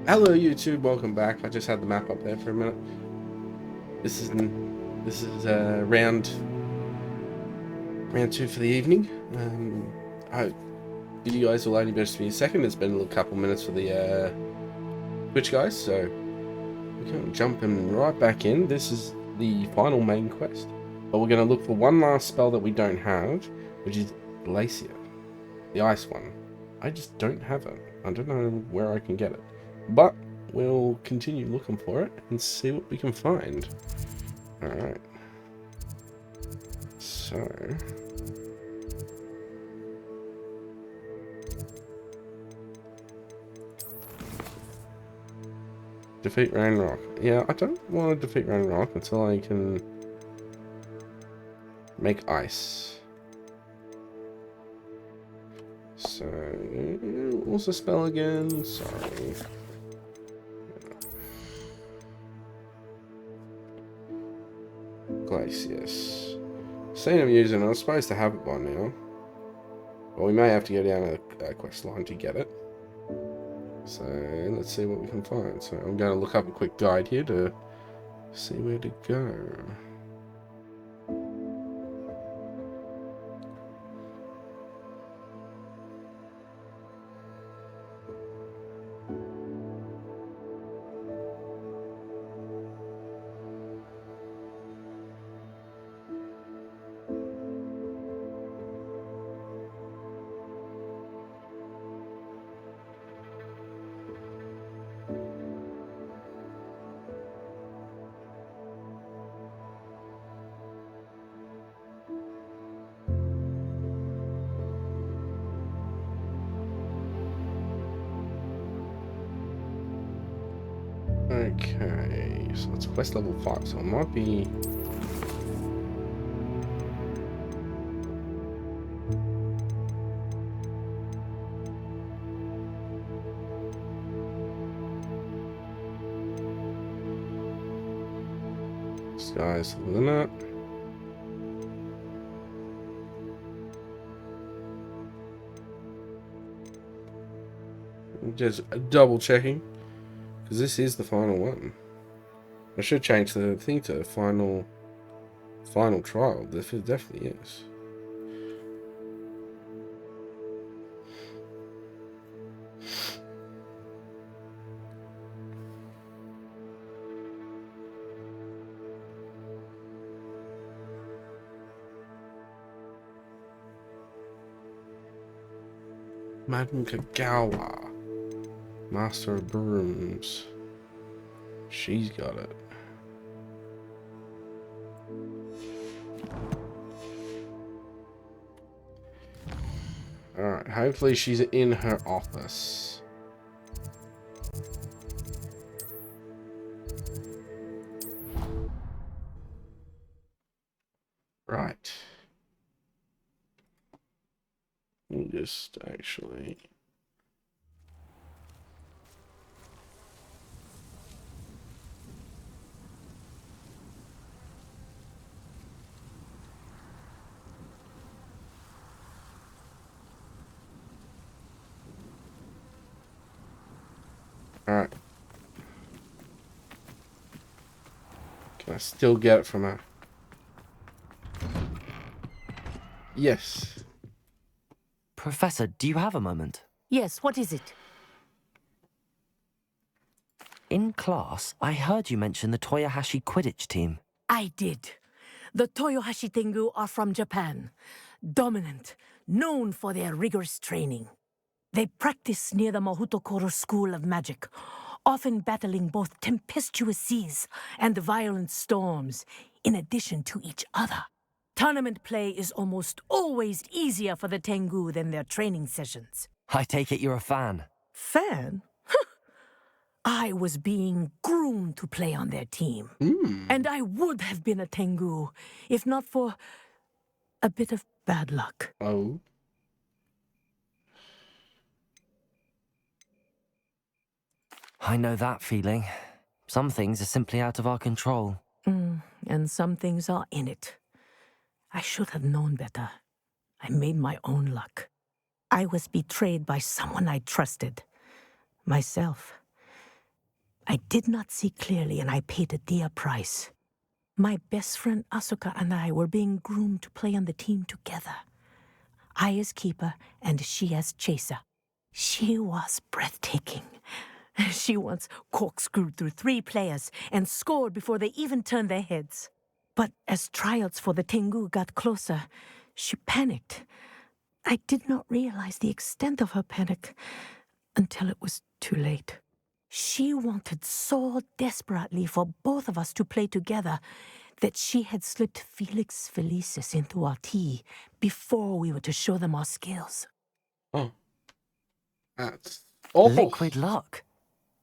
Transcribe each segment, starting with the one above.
Hello YouTube, welcome back. I just had the map up there for a minute. This is round two for the evening. I you guys will only be able to be a second. It's been a little couple minutes for the Twitch guys, so we're going to jump right back in. This is the final main quest, but we're going to look for one last spell that we don't have, which is Glacier, the ice one. I just don't have it. I don't know where I can get it, but we'll continue looking for it and see what we can find. Alright. So... defeat Rain Rock. Yeah, I don't want to defeat Rain Rock until I can make ice. So... what's the spell again? Sorry. Glacius. Seen him using it. I was supposed to have it by now. But we may have to go down a quest line to get it. So let's see what we can find. So I'm going to look up a quick guide here to see where to go. Okay, so it's quest level 5, so it might be... sky's the limit. Just double checking, because this is the final one. I should change the thing to final trial. This definitely is. Madam Kagawa, Master of Brooms. She's got it. Alright, hopefully she's in her office. Right. Just actually... Alright. Can I still get it from her? Yes. Professor, do you have a moment? Yes, what is it? In class, I heard you mention the Toyohashi Quidditch team. I did. The Toyohashi Tengu are from Japan. Dominant, known for their rigorous training. They practice near the Mahutokoro School of Magic, often battling both tempestuous seas and violent storms, in addition to each other. Tournament play is almost always easier for the Tengu than their training sessions. I take it you're a fan. Fan? I was being groomed to play on their team. And I would have been a Tengu, if not for a bit of bad luck. Oh. I know that feeling. Some things are simply out of our control. And some things are in it. I should have known better. I made my own luck. I was betrayed by someone I trusted. Myself. I did not see clearly, and I paid a dear price. My best friend Asuka and I were being groomed to play on the team together. I as keeper, and she as chaser. She was breathtaking. She once corkscrewed through 3 players and scored before they even turned their heads. But as tryouts for the Tengu got closer, she panicked. I did not realize the extent of her panic until it was too late. She wanted so desperately for both of us to play together that she had slipped Felix Felicis into our tea before we were to show them our skills. Oh. That's awful. Liquid luck.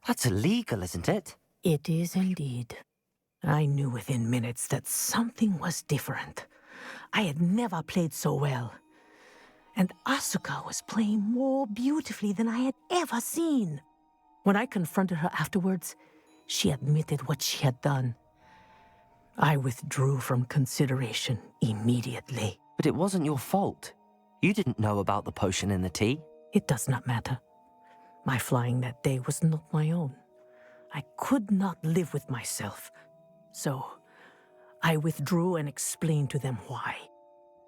That's illegal, isn't it? It is indeed. I knew within minutes that something was different. I had never played so well. And Asuka was playing more beautifully than I had ever seen. When I confronted her afterwards, she admitted what she had done. I withdrew from consideration immediately. But it wasn't your fault. You didn't know about the potion in the tea. It does not matter. My flying that day was not my own. I could not live with myself. So, I withdrew and explained to them why.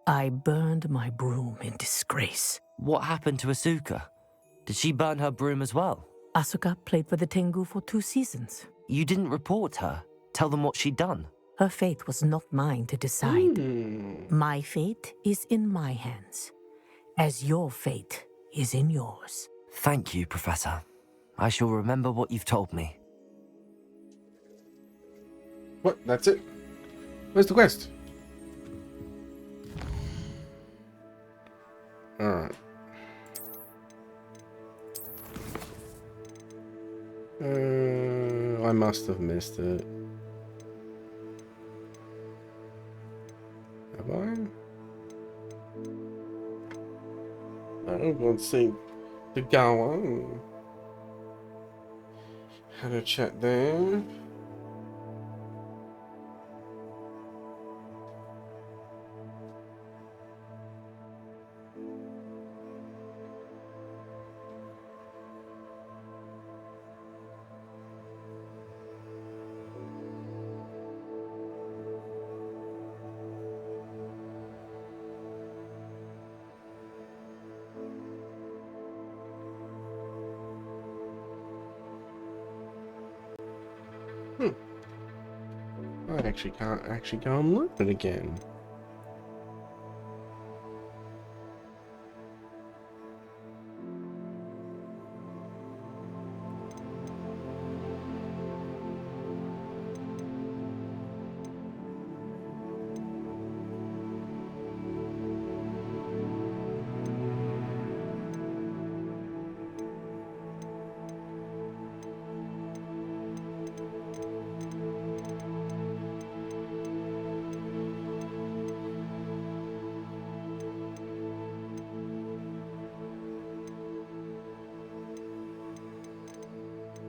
I burned my broom in disgrace. What happened to Asuka? Did she burn her broom as well? Asuka played for the Tengu for 2 seasons. You didn't report her. Tell them what she'd done. Her fate was not mine to decide. My fate is in my hands, as your fate is in yours. Thank you, Professor. I shall remember what you've told me. What? That's it? Where's the quest? Alright. I must have missed it. Have I? I don't think to go on. Had a chat there. I actually can't go and look at it again.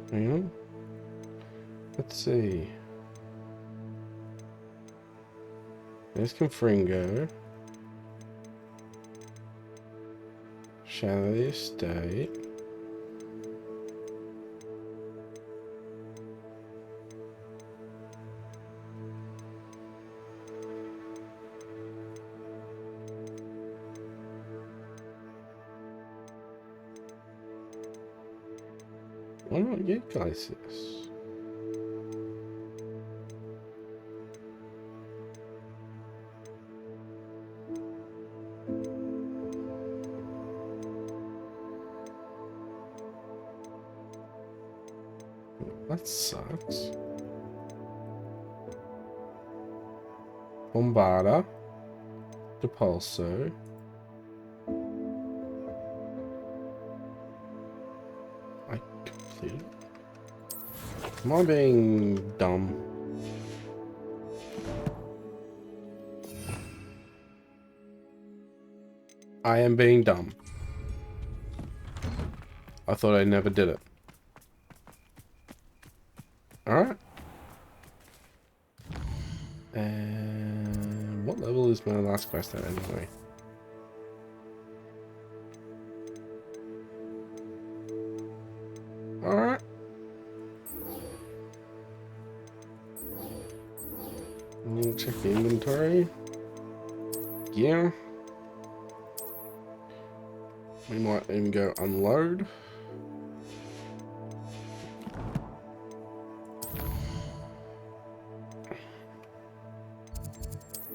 Hang on. Let's see. There's Confringo. Shadow of the Estate. Why not get Glycis? That sucks. Bombarda. Depulso. I completed. Am I being dumb? I am being dumb. I thought I never did it. Alright. And what level is my last quest at anyway? Alright. check the inventory. Yeah. We might even go unload.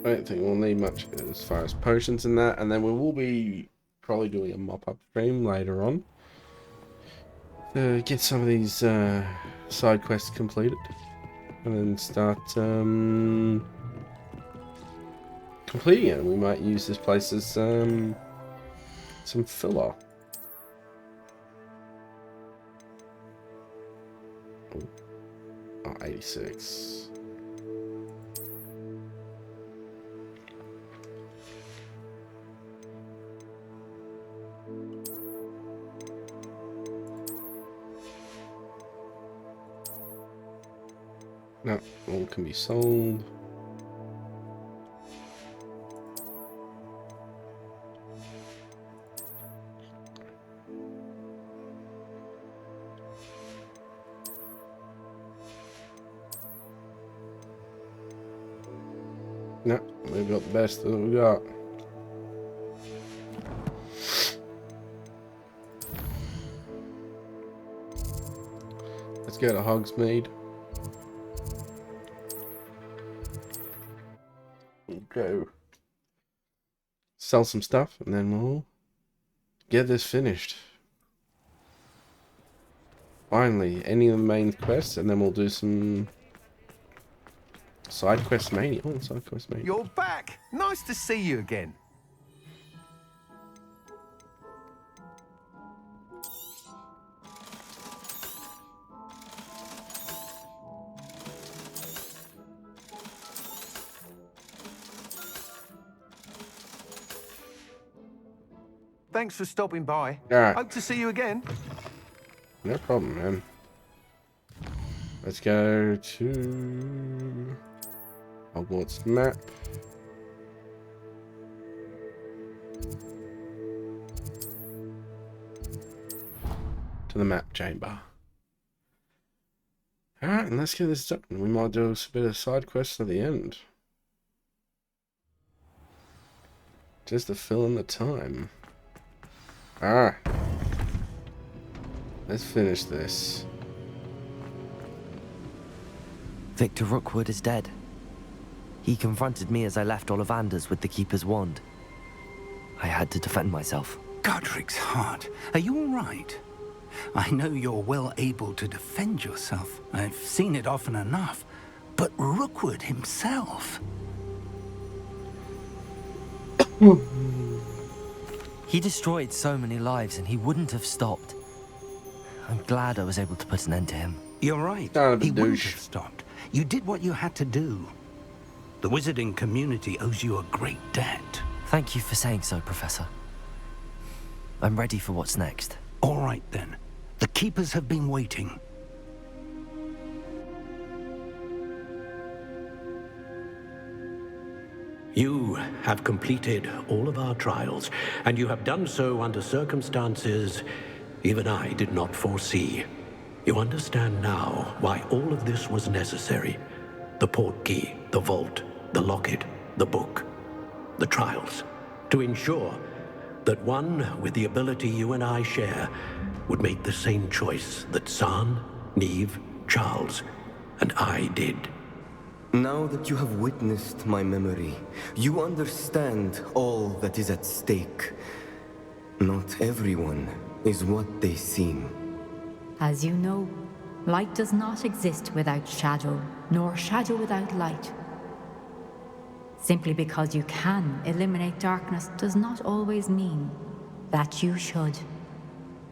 I don't think we'll need much as far as potions and that, and then we will be probably doing a mop-up stream later on to get some of these side quests completed, and then start completing it. We might use this place as some filler. Oh, 86. No, all can be sold. No, we've got the best that we got. Let's go to Hogsmeade. Go sell some stuff, and then we'll get this finished. Finally, any of the main quests, and then we'll do some side quest mania. Oh, side quest mania. You're back! Nice to see you again. Thanks for stopping by. Alright. Hope to see you again. No problem, man. Let's go to Hogwarts map. To the map chamber. Alright, and let's get this done. We might do a bit of side quests at the end. Just to fill in the time. Alright. Let's finish this. Victor Rookwood is dead. He confronted me as I left Ollivander's with the Keeper's wand. I had to defend myself. Godric's heart. Are you all right? I know you're well able to defend yourself. I've seen it often enough. But Rookwood himself... He destroyed so many lives and he wouldn't have stopped. I'm glad I was able to put an end to him. You're right. Kind of a He wouldn't douche. have stopped. You did what you had to do. The wizarding community owes you a great debt. Thank you for saying so, Professor. I'm ready for what's next. All right, then. The Keepers have been waiting. You have completed all of our trials, and you have done so under circumstances even I did not foresee. You understand now why all of this was necessary. The portkey, the vault, the locket, the book, the trials. To ensure that one with the ability you and I share would make the same choice that San, Neve, Charles, and I did. Now that you have witnessed my memory, you understand all that is at stake. Not everyone is what they seem. As you know, light does not exist without shadow, nor shadow without light. Simply because you can eliminate darkness does not always mean that you should.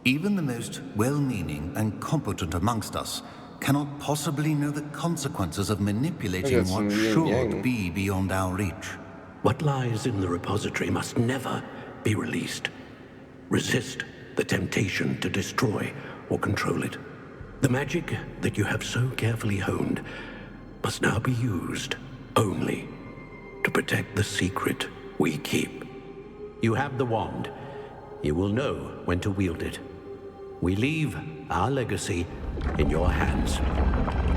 Even the most well-meaning and competent amongst us cannot possibly know the consequences of manipulating what should be beyond our reach. What lies in the repository must never be released. Resist the temptation to destroy or control it. The magic that you have so carefully honed must now be used only to protect the secret we keep. You have the wand. You will know when to wield it. We leave our legacy in your hands.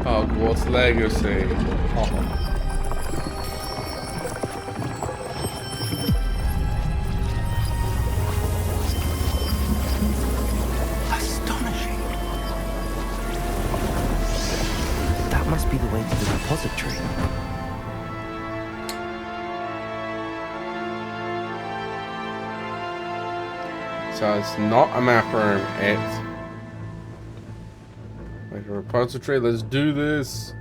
Hogwarts legacy. be the way to the repository. So it's not a map room, it's like a repository. Let's do this.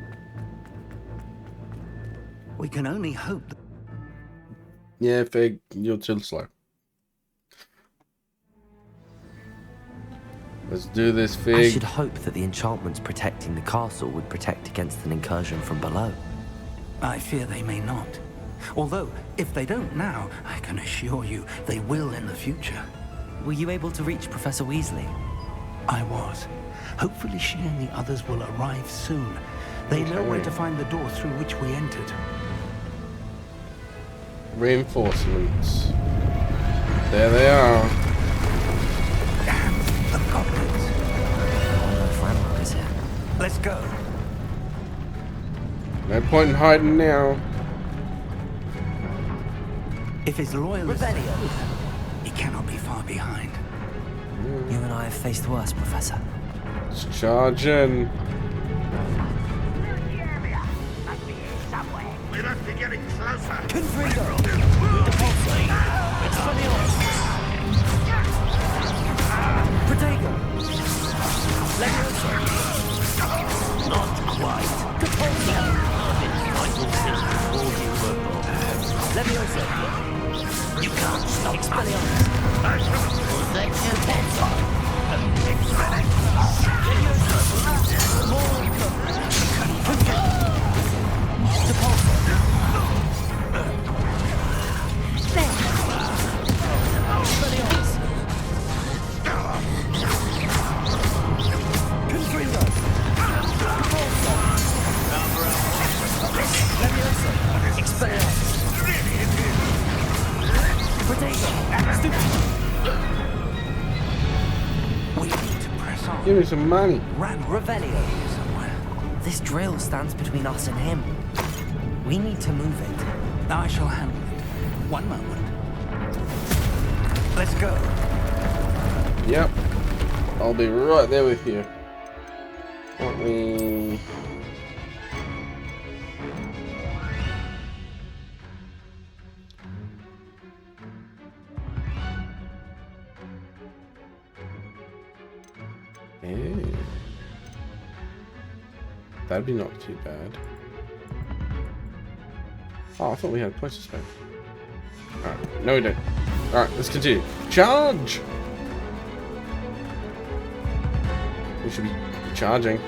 We can only hope that... Yeah, Fig, you're too slow. Let's do this, Fig. I should hope that the enchantments protecting the castle would protect against an incursion from below. I fear they may not. Although, if they don't now, I can assure you they will in the future. Were you able to reach Professor Weasley? I was. Hopefully she and the others will arrive soon. They know where to find the door through which we entered. Reinforcements. There they are. And the goblins. Frank is here. Let's go. No point in hiding now. If his loyalists... he cannot be far behind. You and I have faced worse, Professor. Let's charge in. We must be getting closer. Confringo! Depulso! Expelliarmus! Protego! Leviosa! Not quite. Depulso! Leviosa! You can't stop Expelliarmus! Depulso! Leviosa! More! Depulso! Give me some money. Revelio. This drill stands between us and him. We need to move it. I shall handle it. One moment. Let's go. Yep. I'll be right there with you. Let me... Yeah. That'd be not too bad. Oh, I thought we had a place to spend. Alright, no we don't. Alright, let's continue. Charge! We should be charging.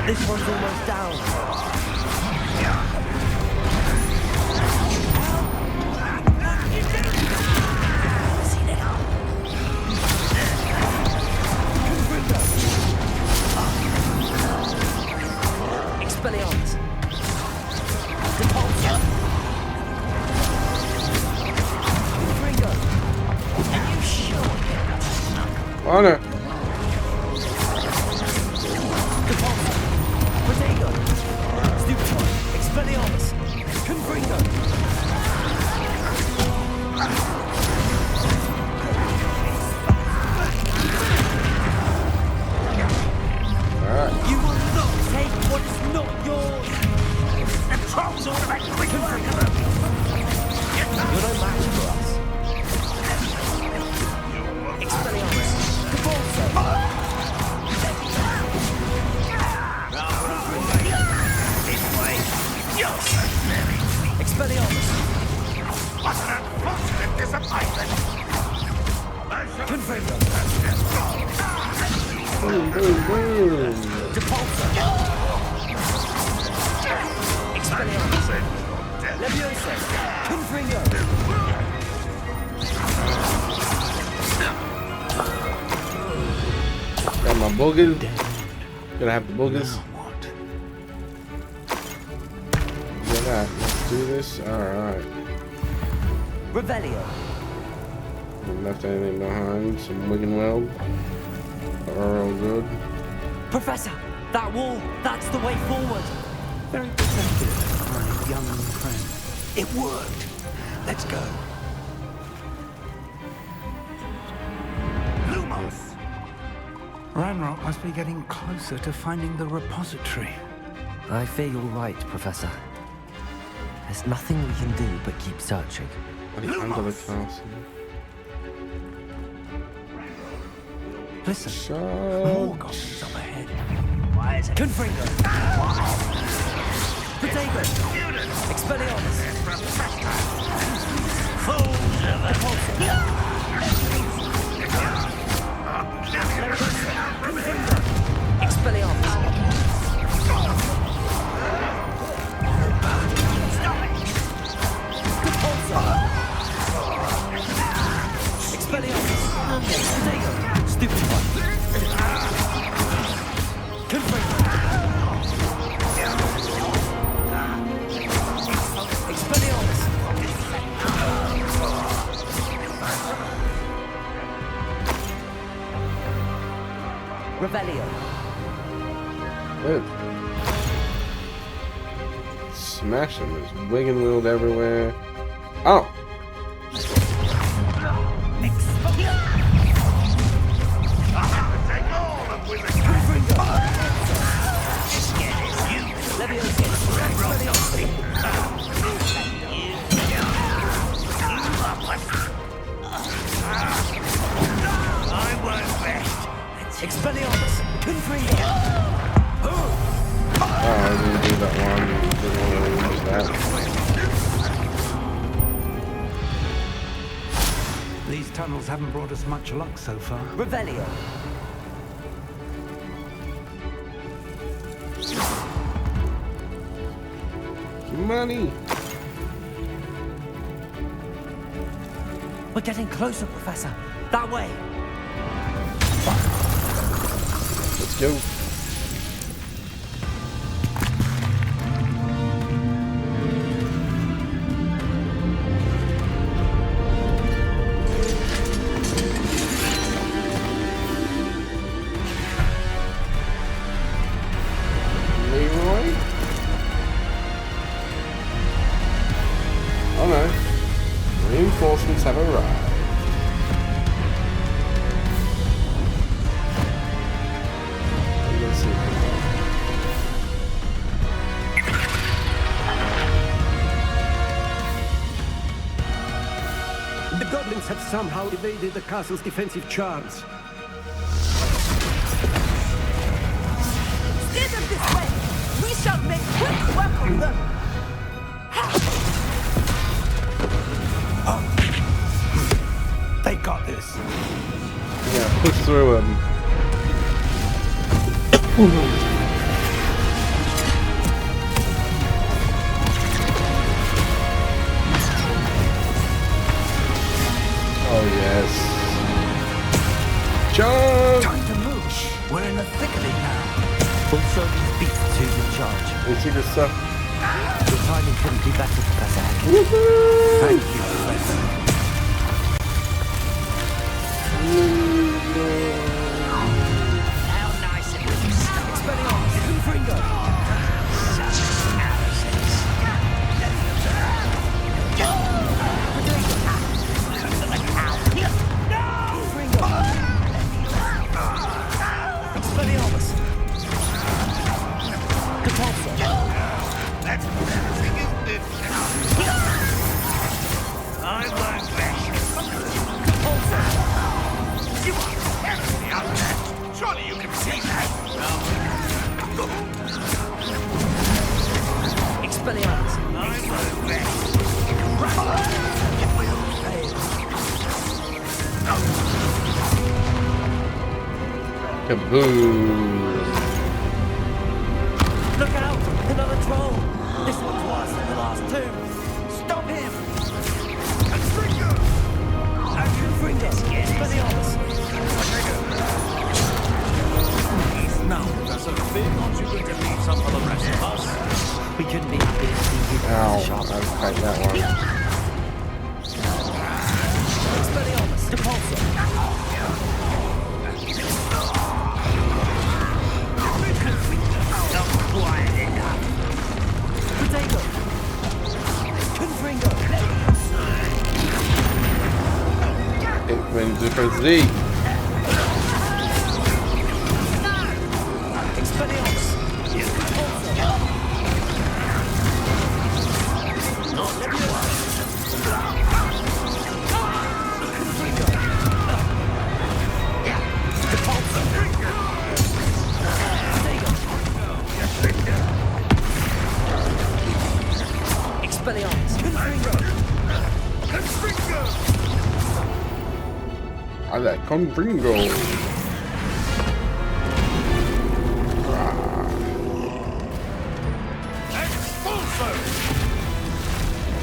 This one's almost down. Expelliarmus. Depulso. Confringo. Are you sure? Oh no. Expelliarmus. Positive disappointment. Boom, boom, boom. Got my boogers. Gonna have the boogers. Look at that. Let's do this. Alright. Revelio. Haven't left anything behind. Some Wigan Weld. Are all good. Professor, that wall, that's the way forward. Very perceptive, my young friend. It worked. Let's go. Lumos! Ranrock must be getting closer to finding the repository. I fear you're right, Professor. There's nothing we can do but keep searching. Under the castle. Listen, more goblins up ahead. Why is it? Confringo! Potato! Expelliarmus! Fools of a... Expelliarmus! Expelliarmus! Potato! Stupid one! Confringo! Expelliarmus! Revelio. Good. Smash him. There's Wigan Weld everywhere. Oh! Take all of Wizard. I work best. Expelliarmus! Confringo! Oh, I didn't do that one. Didn't want to use that. These tunnels haven't brought us much luck so far. Revelio. Money! We're getting closer, Professor. That way. Let's go. Leroy? Oh no. Reinforcements have arrived. Let's see. The goblins have somehow evaded the castle's defensive charms. Steer them this way! We shall make quick work of them! They got this. Yeah, push through him. Oh yes. Charge! Time to move. We're in the thick of it now. Also, these beasts who's in charge. We see this stuff. Your timing couldn't be better, Professor Heck. Thank you, Professor. How nice it was. Expelliarmus! Confringo! Expelliarmus! That's I Kaboom! Look out! Another troll! This one's worse than the last two! Stop him! Confringo! Expelliarmus! Now, Professor, fear not you're going to leave some for the rest of us. We couldn't be happier to see you. Ow, I'll take that one. Expelliarmus! Depulso! Not quiet enough. Potato! Confringo! When difference Z. Expelliarmus! Expelliarmus! I like Confringo.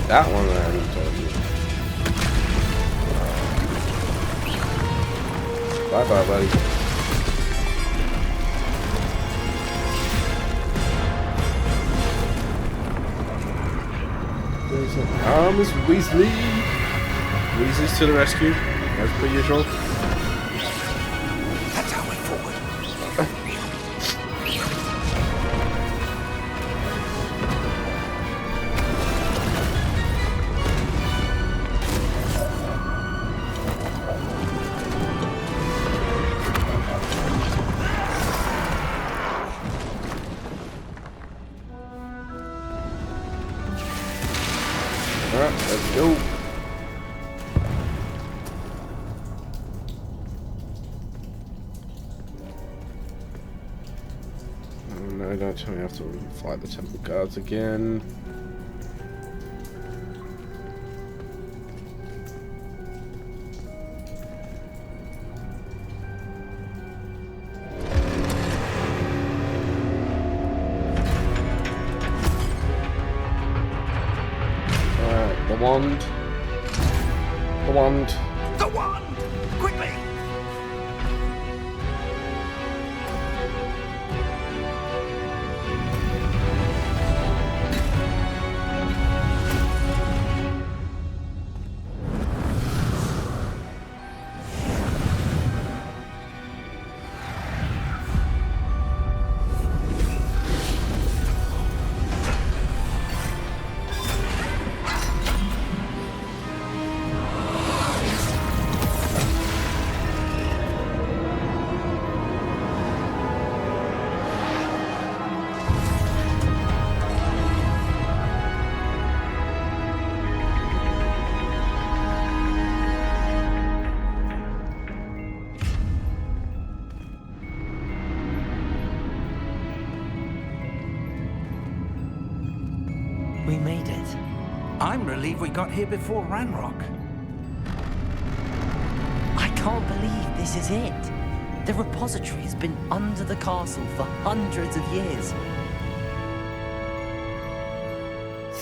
That one I already told you. Bye bye, buddy. Miss Weasley! Weasley's to the rescue, as per usual. That's our way forward. Alright, let's go. Oh no, don't tell me I have to fight the temple guards again. The wand. The wand. The one! Quickly! We made it. I'm relieved we got here before Ranrock. I can't believe this is it. The repository has been under the castle for hundreds of years.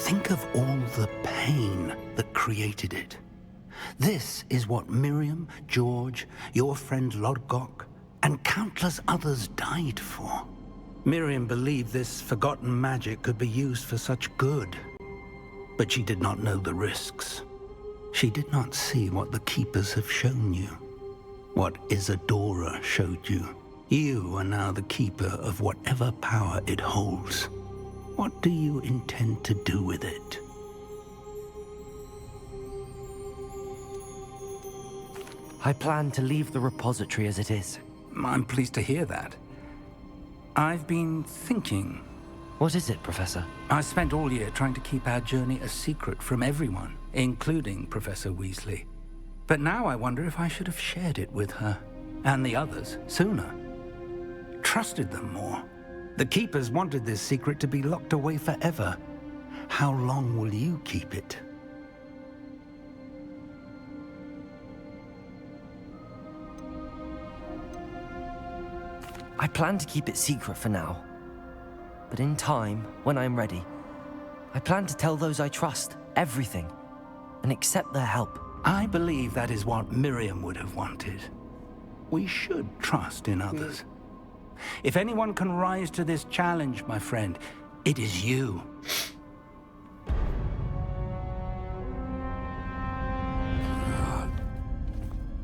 Think of all the pain that created it. This is what Miriam, George, your friend Lodgok, and countless others died for. Miriam believed this forgotten magic could be used for such good. But she did not know the risks. She did not see what the Keepers have shown you. What Isadora showed you. You are now the Keeper of whatever power it holds. What do you intend to do with it? I plan to leave the repository as it is. I'm pleased to hear that. I've been thinking. What is it, Professor? I spent all year trying to keep our journey a secret from everyone, including Professor Weasley. But now I wonder if I should have shared it with her, and the others, sooner. Trusted them more. The Keepers wanted this secret to be locked away forever. How long will you keep it? I plan to keep it secret for now. But in time, when I'm ready, I plan to tell those I trust everything and accept their help. I believe that is what Miriam would have wanted. We should trust in others. If anyone can rise to this challenge, my friend, it is you.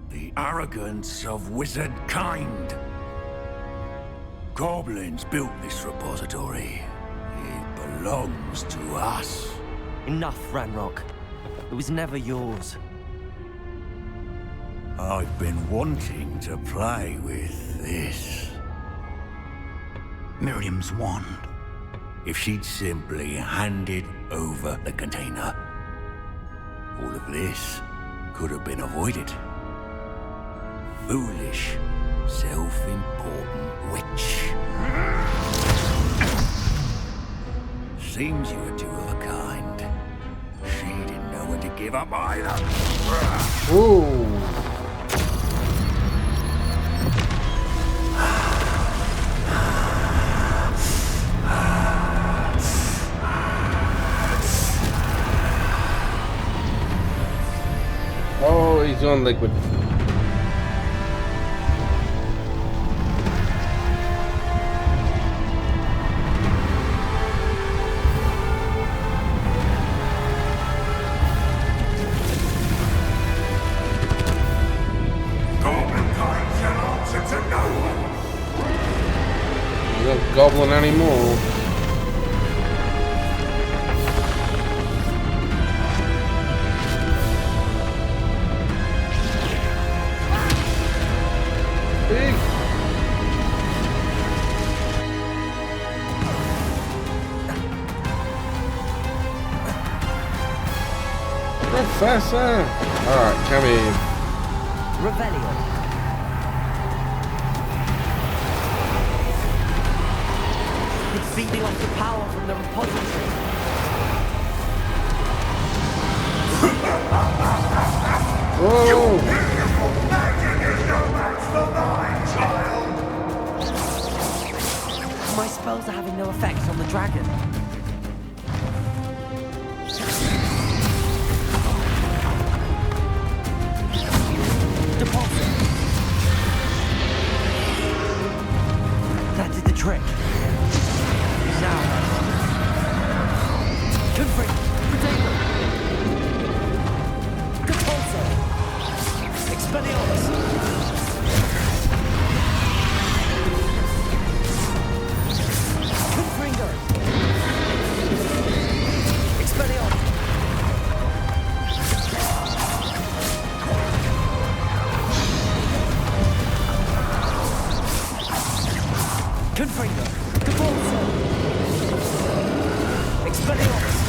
The arrogance of wizard kind. Goblins built this repository. It belongs to us. Enough, Ranrock. It was never yours. I've been wanting to play with this. Miriam's wand. If she'd simply handed over the container, all of this could have been avoided. Foolish, self-important witch. Seems you were two of a kind. She didn't know when to give up either. Ooh. Oh, he's on liquid. Goblin anymore. Big. Professor. All right, come in. Revelio. It's feeding off the power from the repository. Whoa! Your beautiful magic is no match for mine, child! My spells are having no effects on the dragon. Deposit. That did the trick. Now. Confront. Potato. Compulso. Expelliarmus. Confringo. Expelliarmus. Confringo. Compulso. Expelliarmus.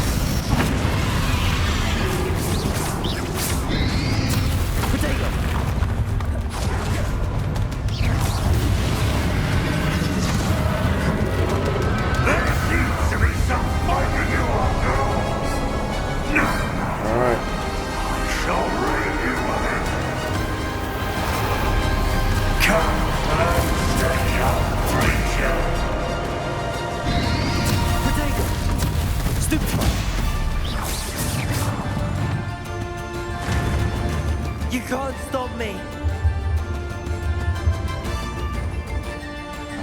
Potato. There seems to be some fight in you after all. All right. I shall rid you of it. Come and stay up, creature. Potato. Stupefy. You can't stop me.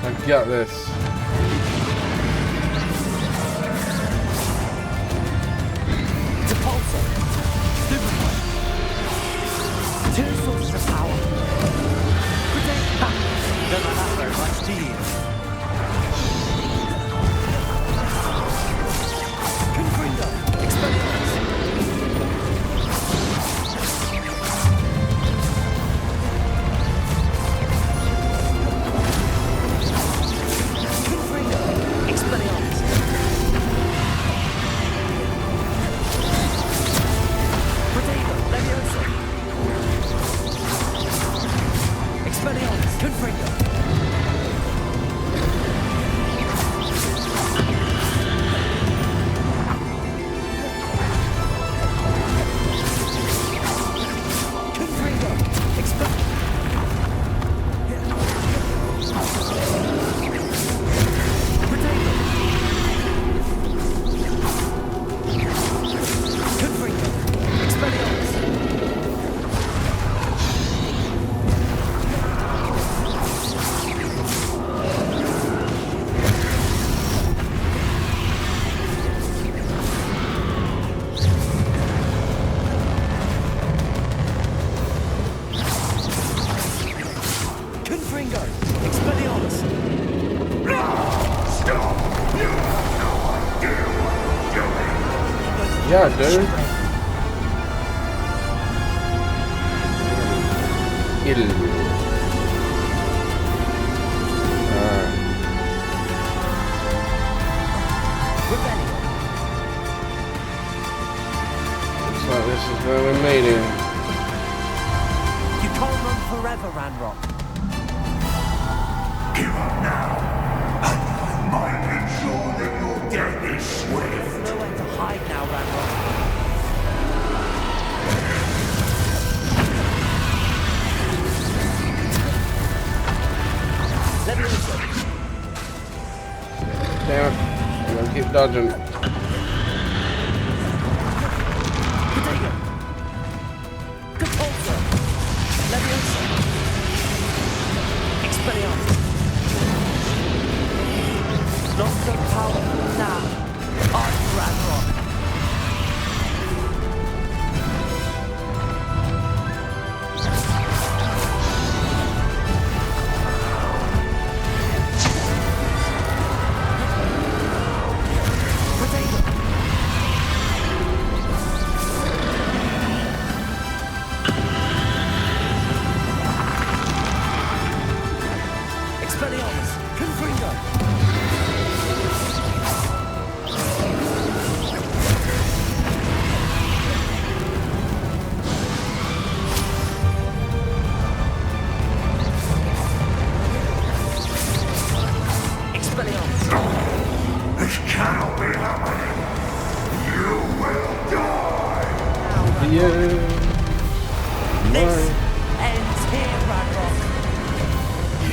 I've got this. Depulso. Stupefy. Two sources of power. Potato. Don't like that very much, do you? Confringo. Expelliarmus. Confringo. Expelliarmus. Potato. Levioso. Expelliarmus. Confringo. Confringo! Expelliarmus! Stop! You have no idea what you're doing! Yeah, dude. Looks like this is where we're meeting. You can't run forever, Ranrock. Give up now, and I might ensure that your death is swift. There's nowhere to hide now, Ranrock. Let me listen. Damn it. I'm gonna keep dodging. Potato. Compulsor. Leviosa. Expelliarmus. Not so powerful now. Art Ranrock. Expelliarmus. Confringo. Expelliarmus. This cannot be happening. You will die. Yeah. This ends here, Ranrock.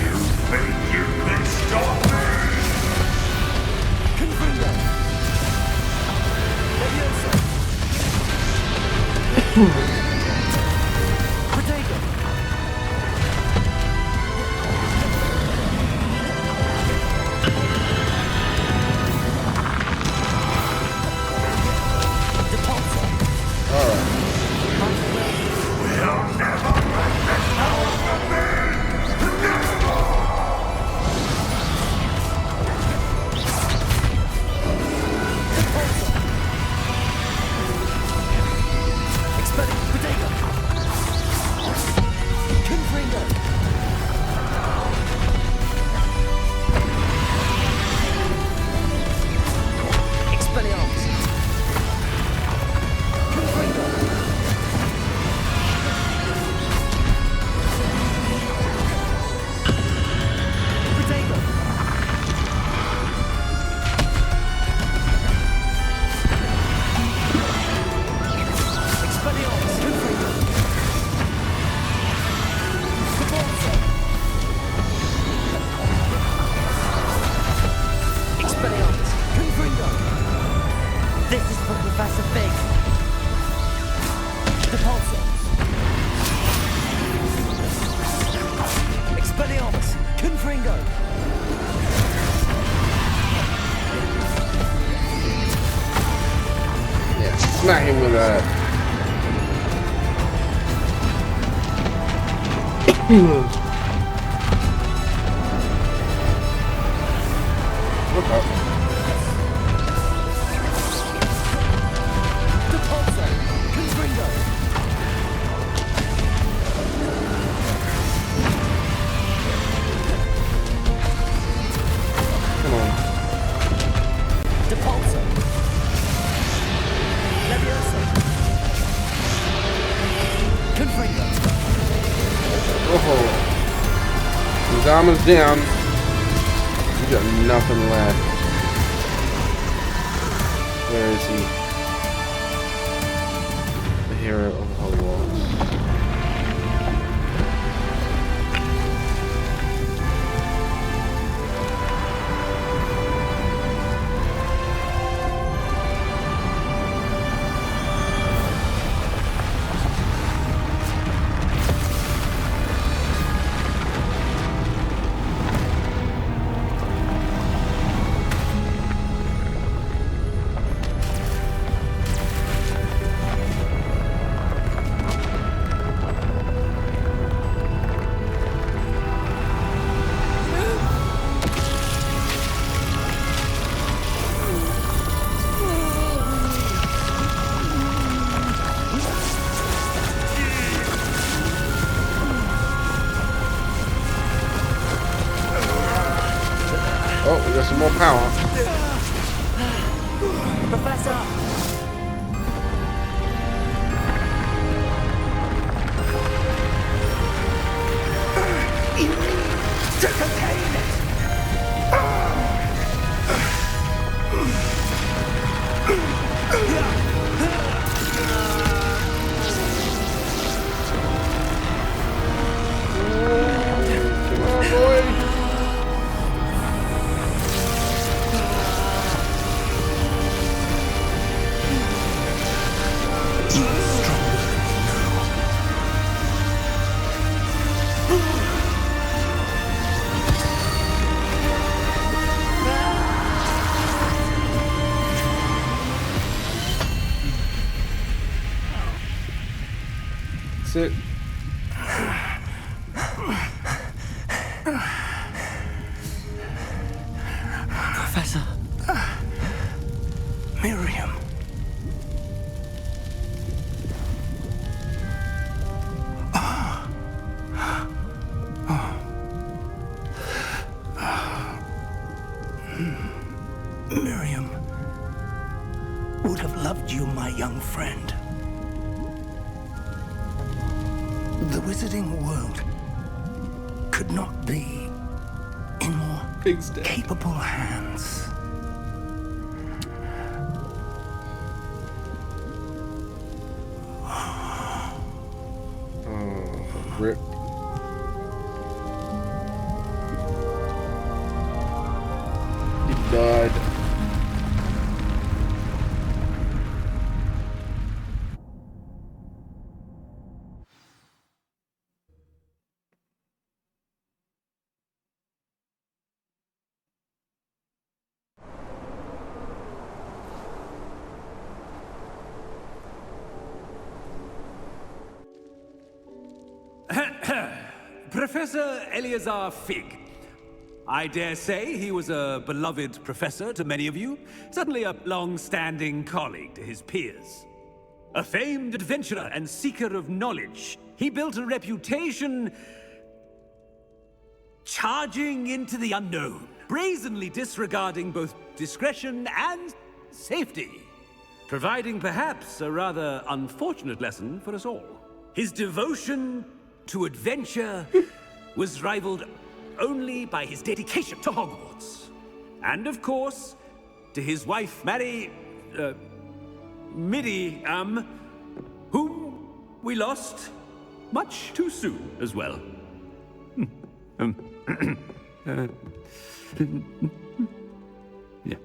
You think you can stop me? Confringo. Leviosa. Potato. Depulsor. Alright. We'll never let this power from me. Never. Depulsor. Expelling Potato. Confringo. Expelliarmus. Confringo. Potato. Expelliarmus. Confringo. Depulsor. Expelliarmus. Confringo. This is for Professor Fig. Depulsor. Expelliarmus. Confringo. Yeah, smack him with that. What up? Depulsor. Confringo. Come on. Depulsor. Leviosa. Confringo. Oh. His armor's down. He's got nothing left. Where is he? The hero of Hogwarts. got some more power. Professor! You need to contain it! Come on, boy. That's it. Professor. Miriam. Miriam would have loved you, my young friend. The wizarding world could not be in more capable hands. Oh, rip. He died. Professor Eleazar Fig. I dare say he was a beloved professor to many of you, certainly a long-standing colleague to his peers. A famed adventurer and seeker of knowledge, he built a reputation charging into the unknown, brazenly disregarding both discretion and safety, providing perhaps a rather unfortunate lesson for us all. His devotion to adventure was rivaled only by his dedication to Hogwarts. And of course, to his wife, Midi, whom we lost much too soon as well. Yeah.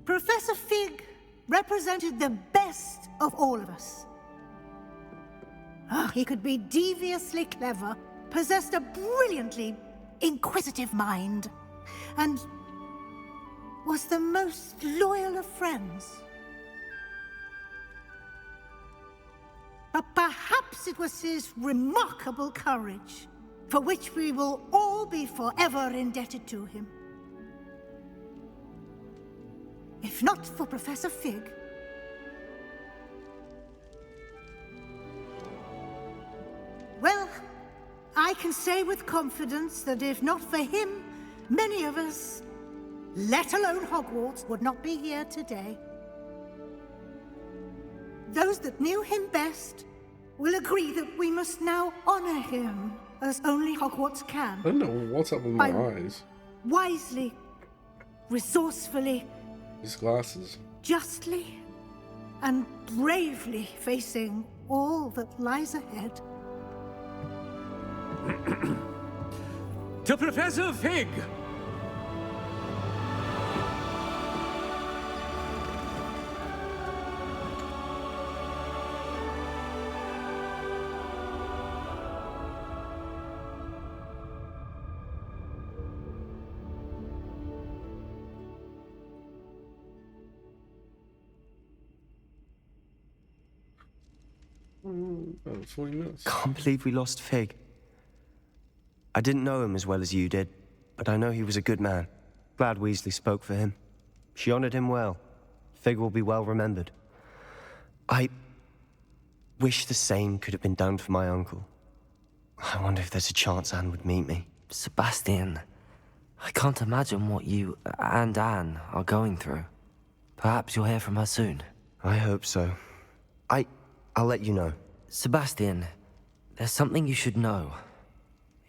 Professor Fig represented the best of all of us. He could be deviously clever, possessed a brilliantly inquisitive mind, and was the most loyal of friends. But perhaps it was his remarkable courage, for which we will all be forever indebted to him. If not for Professor Fig, well, I can say with confidence that if not for him, many of us, let alone Hogwarts, would not be here today. Those that knew him best will agree that we must now honor him as only Hogwarts can. I don't know what's up with my eyes. Wisely, resourcefully, his glasses. Justly and bravely facing all that lies ahead. To Professor Fig! About 40 minutes. Can't believe we lost Fig. I didn't know him as well as you did, but I know he was a good man. Glad Weasley spoke for him. She honored him well. Fig will be well remembered. wish the same could have been done for my uncle. I wonder if there's a chance Anne would meet me. Sebastian, I can't imagine what you and Anne are going through. Perhaps you'll hear from her soon. I hope so. I'll let you know. Sebastian, there's something you should know.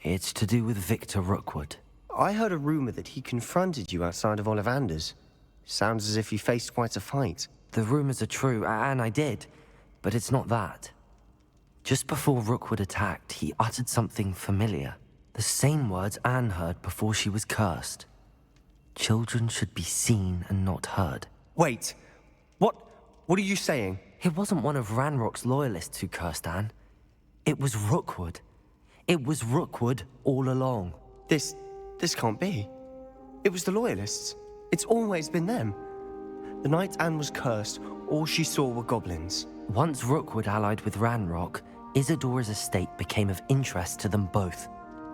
It's to do with Victor Rookwood. I heard a rumor that he confronted you outside of Ollivander's. Sounds as if you faced quite a fight. The rumors are true, and I did, but it's not that. Just before Rookwood attacked, he uttered something familiar. The same words Anne heard before she was cursed. Children should be seen and not heard. Wait, what are you saying? It wasn't one of Ranrock's loyalists who cursed Anne. It was Rookwood. It was Rookwood all along. This can't be. It was the loyalists. It's always been them. The night Anne was cursed, all she saw were goblins. Once Rookwood allied with Ranrock, Isadora's estate became of interest to them both.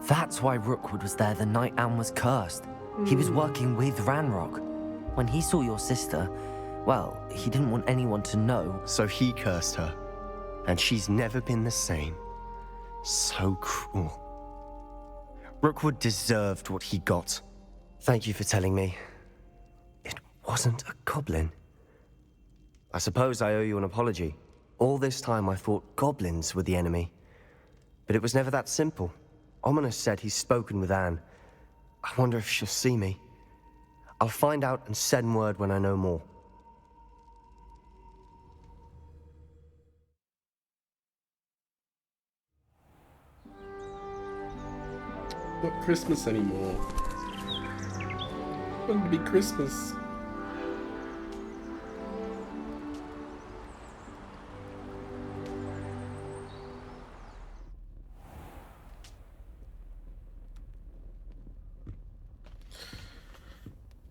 That's why Rookwood was there the night Anne was cursed. He was working with Ranrock. When he saw your sister, well, he didn't want anyone to know. So he cursed her. And she's never been the same. So cruel. Rookwood deserved what he got. Thank you for telling me. It wasn't a goblin. I suppose I owe you an apology. All this time I thought goblins were the enemy. But it was never that simple. Ominous said he's spoken with Anne. I wonder if she'll see me. I'll find out and send word when I know more. Not Christmas anymore. It's going to be Christmas.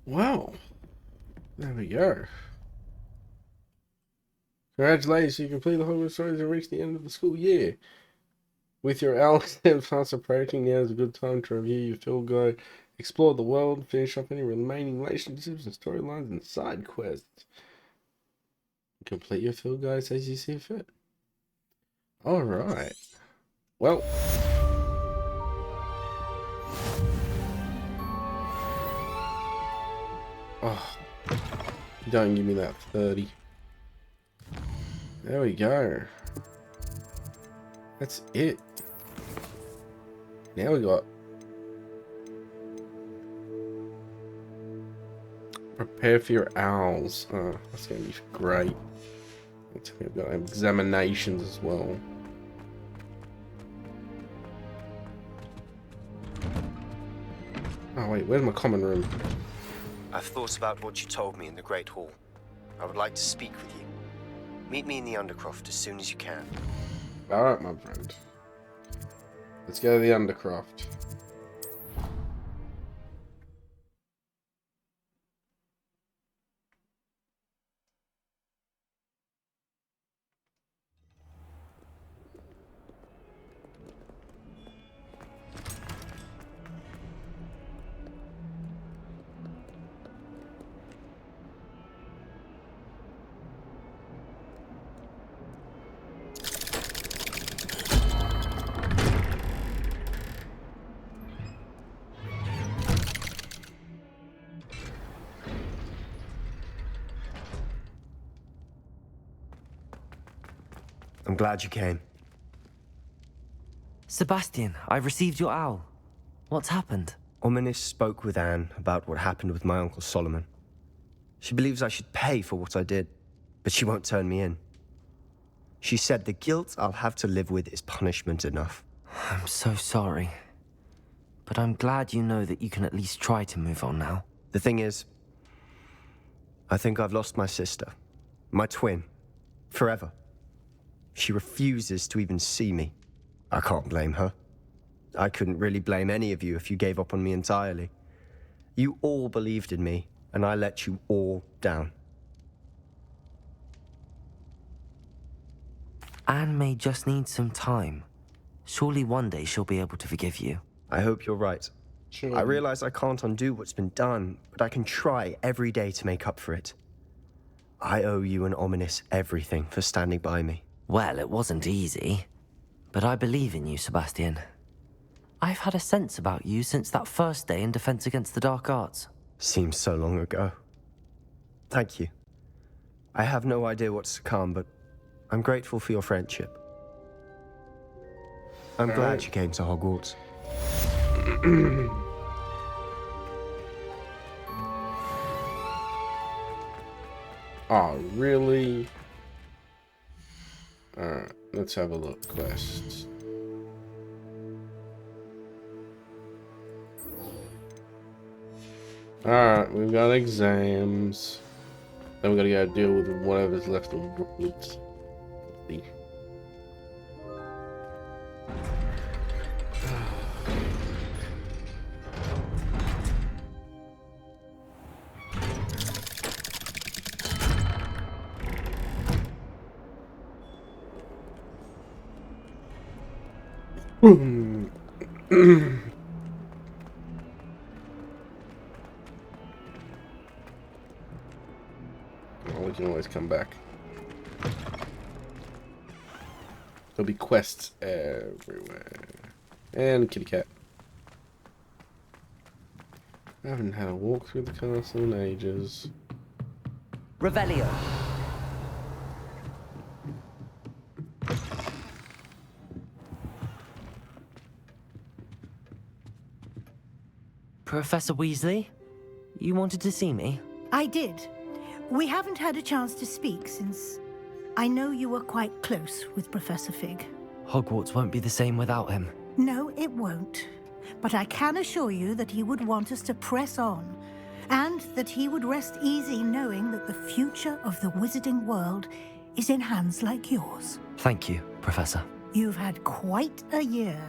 Wow. There we go. Congratulations, you complete the Hogwarts stories and reached the end of the school year. With your owl exams fast approaching, now is a good time to review your field guide, explore the world, finish up any remaining relationships and storylines and side quests. Complete your field guides as you see fit. Alright. Well. Oh. Don't give me that 30. There we go. That's it. Now we got prepare for your owls. Oh, that's gonna be great. We've got examinations as well. Oh wait, where's my common room? I've thought about what you told me in the Great Hall. I would like to speak with you. Meet me in the Undercroft as soon as you can. Alright, my friend. Let's go to the Undercroft. I'm glad you came. Sebastian, I've received your owl. What's happened? Ominous spoke with Anne about what happened with my Uncle Solomon. She believes I should pay for what I did, but she won't turn me in. She said the guilt I'll have to live with is punishment enough. I'm so sorry. But I'm glad you know that you can at least try to move on now. The thing is, I think I've lost my sister. My twin. Forever. She refuses to even see me. I can't blame her. I couldn't really blame any of you if you gave up on me entirely. You all believed in me, and I let you all down. Anne may just need some time. Surely one day she'll be able to forgive you. I hope you're right. Sure. I realize I can't undo what's been done, but I can try every day to make up for it. I owe you and Ominous everything for standing by me. Well, it wasn't easy. But I believe in you, Sebastian. I've had a sense about you since that first day in Defense Against the Dark Arts. Seems so long ago. Thank you. I have no idea what's to come, but I'm grateful for your friendship. I'm glad you came to Hogwarts. Oh, really? Alright, let's have a look. Quests. Alright, we've got exams. Then we gotta go deal with whatever's left of Hogwarts. Well, we can always come back. There'll be quests everywhere. And kitty cat. I haven't had a walk through the castle in ages. Revelio. Professor Weasley, you wanted to see me? I did. We haven't had a chance to speak since I know you were quite close with Professor Fig. Hogwarts won't be the same without him. No, it won't. But I can assure you that he would want us to press on, and that he would rest easy knowing that the future of the wizarding world is in hands like yours. Thank you, Professor. You've had quite a year,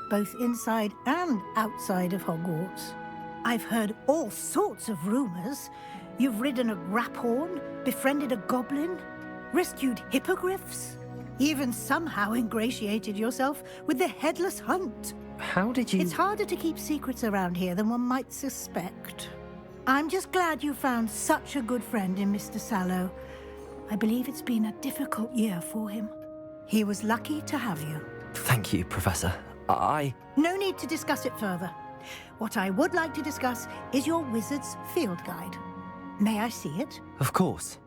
both inside and outside of Hogwarts. I've heard all sorts of rumors. You've ridden a graphorn, befriended a goblin, rescued hippogriffs, even somehow ingratiated yourself with the Headless Hunt. How did you... It's harder to keep secrets around here than one might suspect. I'm just glad you found such a good friend in Mr. Sallow. I believe it's been a difficult year for him. He was lucky to have you. Thank you, Professor. No need to discuss it further. What I would like to discuss is your wizard's field guide. May I see it? Of course.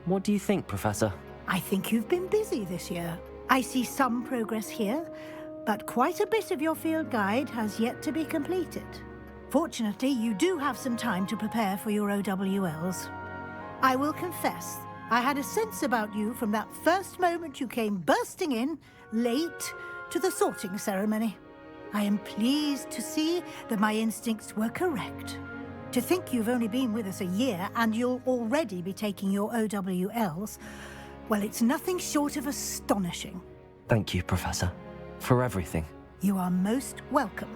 What do you think, Professor? I think you've been busy this year. I see some progress here, but quite a bit of your field guide has yet to be completed. Fortunately, you do have some time to prepare for your OWLs. I will confess, I had a sense about you from that first moment you came bursting in, late, to the sorting ceremony. I am pleased to see that my instincts were correct. To think you've only been with us a year and you'll already be taking your OWLs, well, it's nothing short of astonishing. Thank you, Professor, for everything. You are most welcome.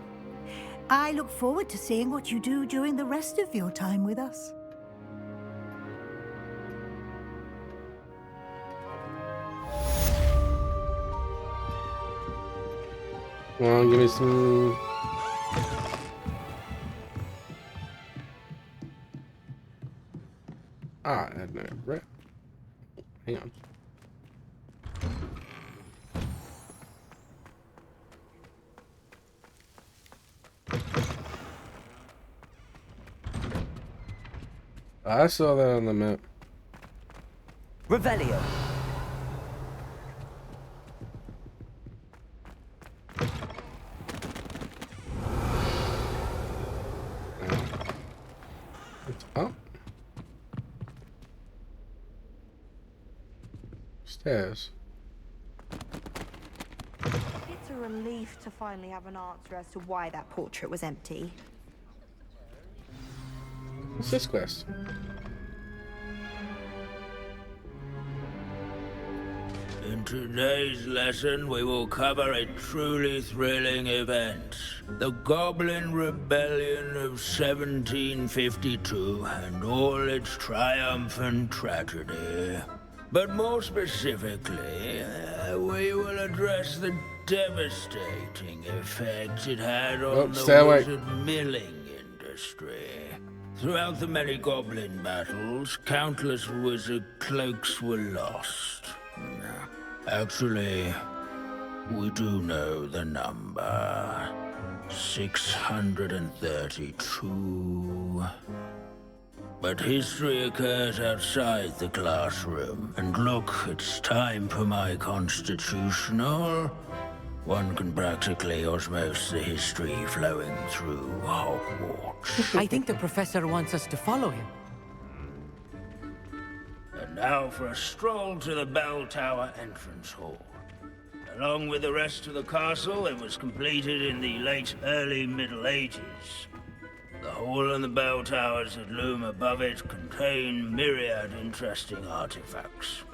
I look forward to seeing what you do during the rest of your time with us. Well, give me some... I had no rep. Hang on. I saw that on the map. Revelio. It's up. Stairs. It's a relief to finally have an answer as to why that portrait was empty. What's this quest? In today's lesson, we will cover a truly thrilling event. The Goblin Rebellion of 1752 and all its triumph and tragedy. But more specifically, we will address the devastating effect it had on the wizard milling industry. Throughout the many goblin battles, countless wizard cloaks were lost. Actually, we do know the number. 632. But history occurs outside the classroom. And look, it's time for my constitutional. One can practically osmose the history flowing through Hogwarts. I think the professor wants us to follow him. And now for a stroll to the bell tower entrance hall. Along with the rest of the castle, it was completed in the late early Middle Ages. The hall and the bell towers that loom above it contain myriad interesting artifacts.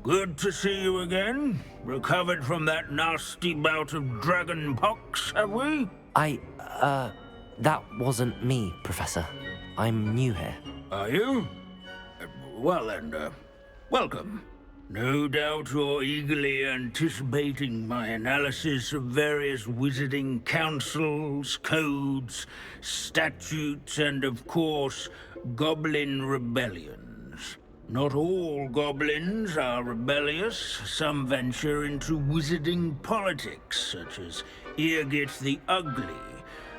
Good to see you again. Recovered from that nasty bout of dragon pox, have we? That wasn't me, Professor. I'm new here. Are you? Well then, welcome. No doubt you're eagerly anticipating my analysis of various wizarding councils, codes, statutes, and of course, goblin rebellions. Not all goblins are rebellious. Some venture into wizarding politics, such as Eargit the Ugly.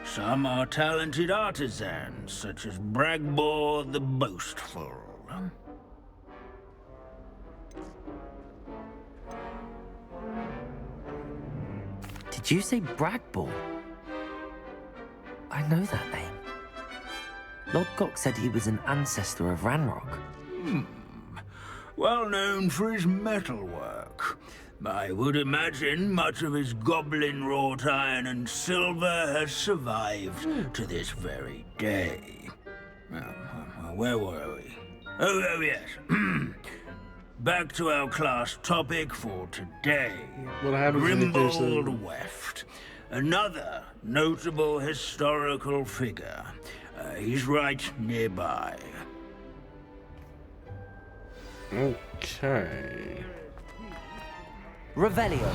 Some are talented artisans, such as Bragbor the Boastful. Did you say Bragbor? I know that name. Lodgok said he was an ancestor of Ranrock. Well known for his metalwork. I would imagine much of his goblin wrought iron and silver has survived to this very day. Where were we? Oh yes. Back to our class topic for today. Grimbold Weft. Another notable historical figure. He's right nearby. Okay. Revelio.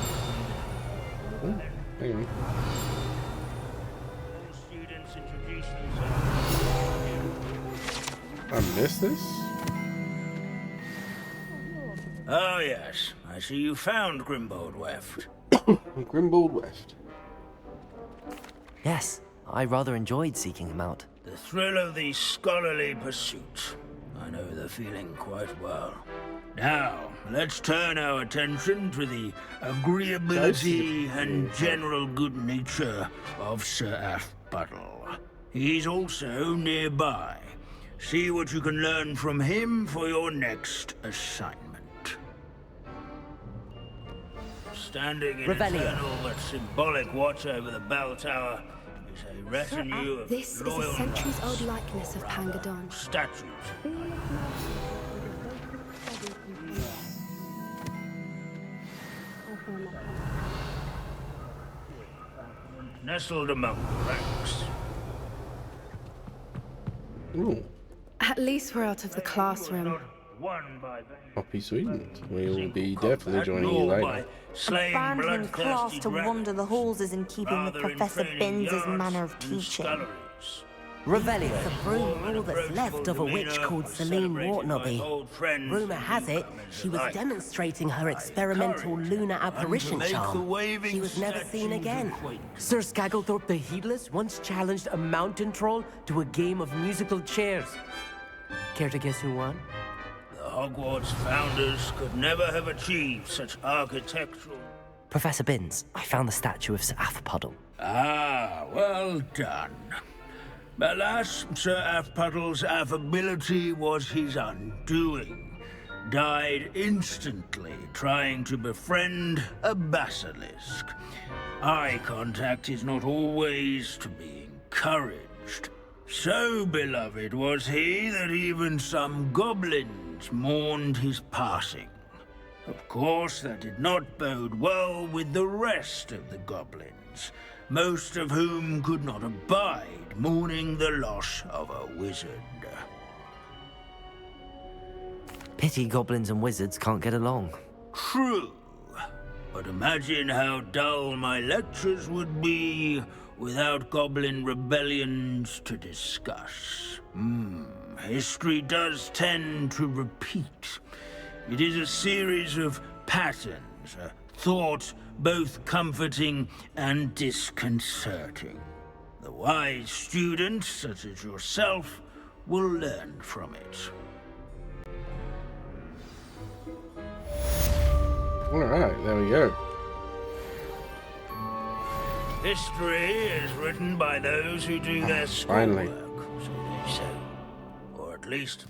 Oh, hang on. I missed this? Oh yes, I see you found Grimbold Weft. Grimbold Weft. Yes, I rather enjoyed seeking him out. The thrill of the scholarly pursuit. I know the feeling quite well. Now, let's turn our attention to the agreeability and general good nature of Sir Athbuttle. He's also nearby. See what you can learn from him for your next assignment. Standing in eternal but symbolic watch over the bell tower is a retinue of this loyal is a centuries-old likeness of Pangadon. Statues. Nestled among the ranks. Ooh. At least we're out of the classroom. Poppy Sweetens. We'll be definitely joining you later. Abandoning class to wander the halls is in keeping with Professor Binns' manner of teaching. Revelio. The broom all that's left of a witch called Celine Wartnobby. Rumor has it, she was demonstrating her experimental lunar apparition charm. She was never seen again. Sir Skagglethorpe the Heedless once challenged a mountain troll to a game of musical chairs. Care to guess who won? The Hogwarts founders could never have achieved such architectural... Professor Binns, I found the statue of Sir Athpuddle. Ah, well done. Alas, Sir Athpuddle's affability was his undoing. Died instantly trying to befriend a basilisk. Eye contact is not always to be encouraged. So beloved was he that even some goblins mourned his passing. Of course, that did not bode well with the rest of the goblins. most of whom could not abide mourning the loss of a wizard. Pity goblins and wizards can't get along. True. But imagine how dull my lectures would be without goblin rebellions to discuss. History does tend to repeat. It is a series of patterns, a thought both comforting and disconcerting. The wise student, such as yourself, will learn from it. Alright, there we go. History is written by those who do their Finally. schoolwork, so they say. Or at least...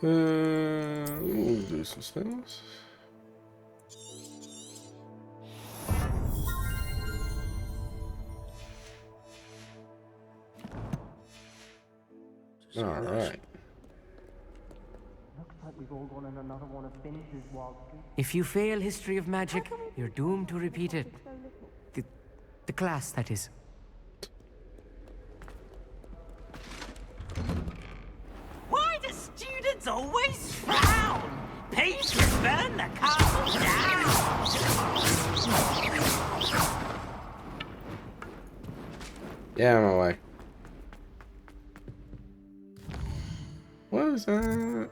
We'll do some spells. Alright. If you fail history of magic, you're doomed to repeat it. The class, that is. Why do students always frown? Patrons burn the castle down! Yeah, I'm away. What is that?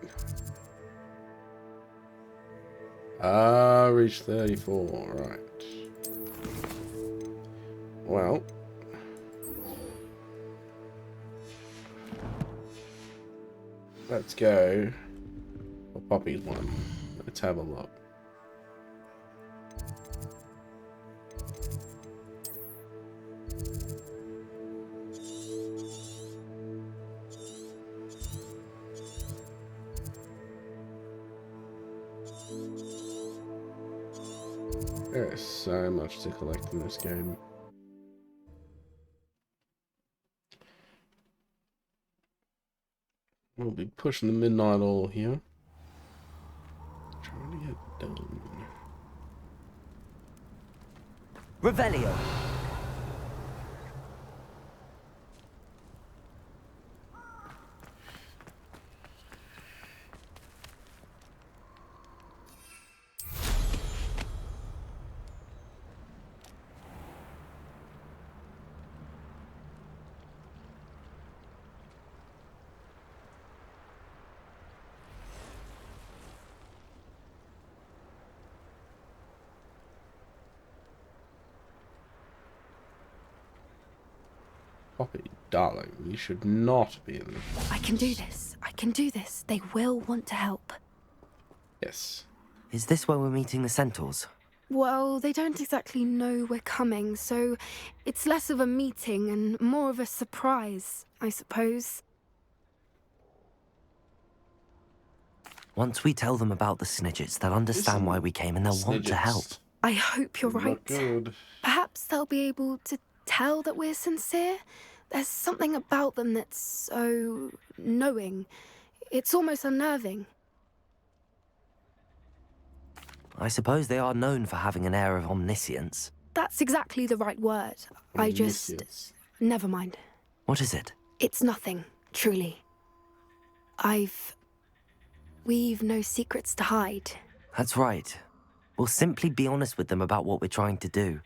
Reach 34, right. Well. Let's go for Poppy's one. Let's have a look. There's so much to collect in this game. We'll be pushing the midnight oil here. Trying to get done. Revelio. Poppy, darling, you should not be in this. I can do this. I can do this. They will want to help. Yes. Is this where we're meeting the centaurs? Well, they don't exactly know we're coming, so it's less of a meeting and more of a surprise, I suppose. Once we tell them about the Snidgets, they'll understand why we came and they'll want to help. I hope you're right. Good. Perhaps they'll be able to tell that we're sincere. There's something about them that's so knowing. It's almost unnerving. I suppose they are known for having an air of omniscience. That's exactly the right word. I just... Never mind. What is it? It's nothing, truly. We've no secrets to hide. That's right. We'll simply be honest with them about what we're trying to do.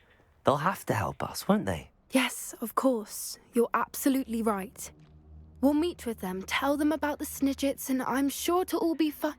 They'll have to help us, won't they? Yes, of course. You're absolutely right. We'll meet with them, tell them about the Snidgets, and I'm sure to all be fine.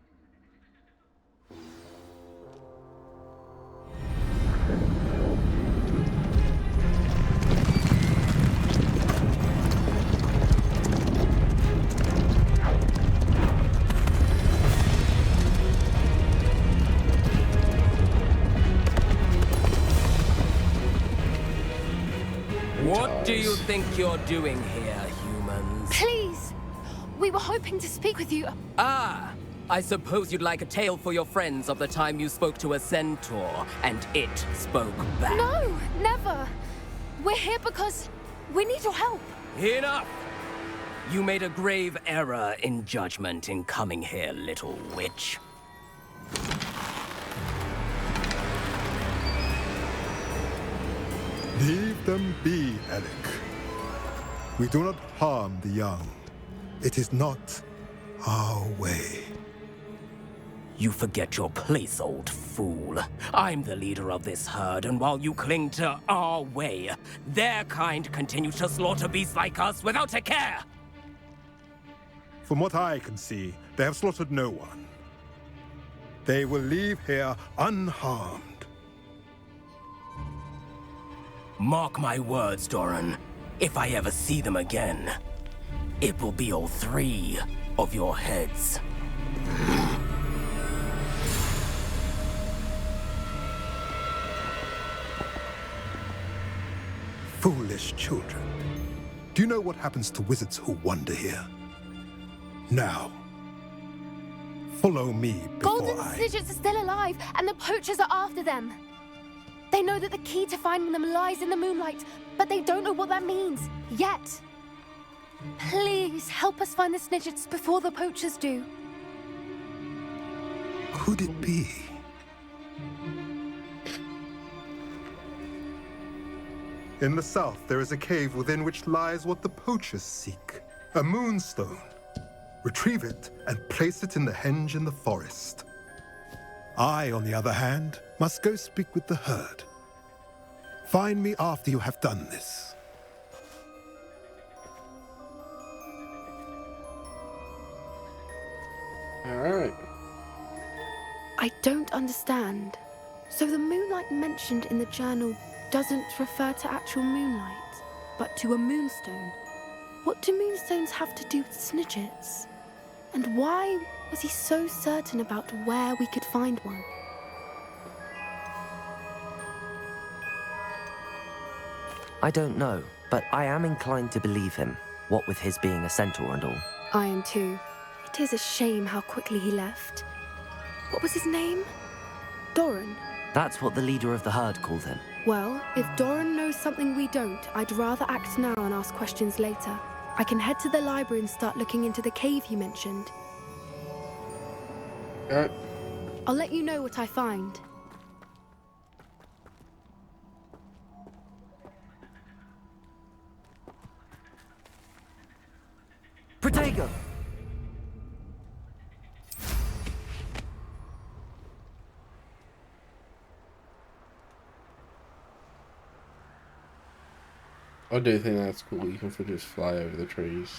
What do you think you're doing here, humans? Please! We were hoping to speak with you. Ah! I suppose you'd like a tale for your friends of the time you spoke to a centaur, and it spoke back. No, never! We're here because we need your help. Enough! You made a grave error in judgment in coming here, little witch. Leave them be, Alec. We do not harm the young. It is not our way. You forget your place, old fool. I'm the leader of this herd, and while you cling to our way, their kind continue to slaughter beasts like us without a care! From what I can see, they have slaughtered no one. They will leave here unharmed. Mark my words, Doran. If I ever see them again, it will be all 3 of your heads. Foolish children. Do you know what happens to wizards who wander here? Now, follow me before Golden Snidgets are still alive, and the poachers are after them. They know that the key to finding them lies in the moonlight, but they don't know what that means, yet. Please, help us find the Snidgets before the poachers do. Could it be? In the south, there is a cave within which lies what the poachers seek. A moonstone. Retrieve it and place it in the henge in the forest. I, on the other hand, must go speak with the herd. Find me after you have done this. Alright. I don't understand. So the moonlight mentioned in the journal doesn't refer to actual moonlight, but to a moonstone. What do moonstones have to do with Snidgets? And why was he so certain about where we could find one? I don't know, but I am inclined to believe him, what with his being a centaur and all. I am too. It is a shame how quickly he left. What was his name? Doran? That's what the leader of the herd called him. Well, if Doran knows something we don't, I'd rather act now and ask questions later. I can head to the library and start looking into the cave you mentioned. I'll let you know what I find. Protego! I do think that's cool. You can just fly over the trees.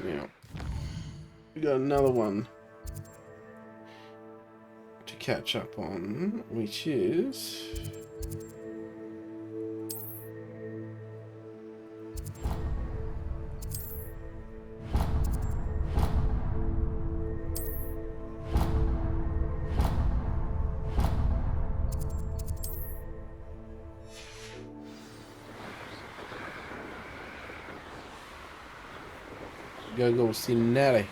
Yeah. We got another one to catch up on, which is... Gotta go see Natty.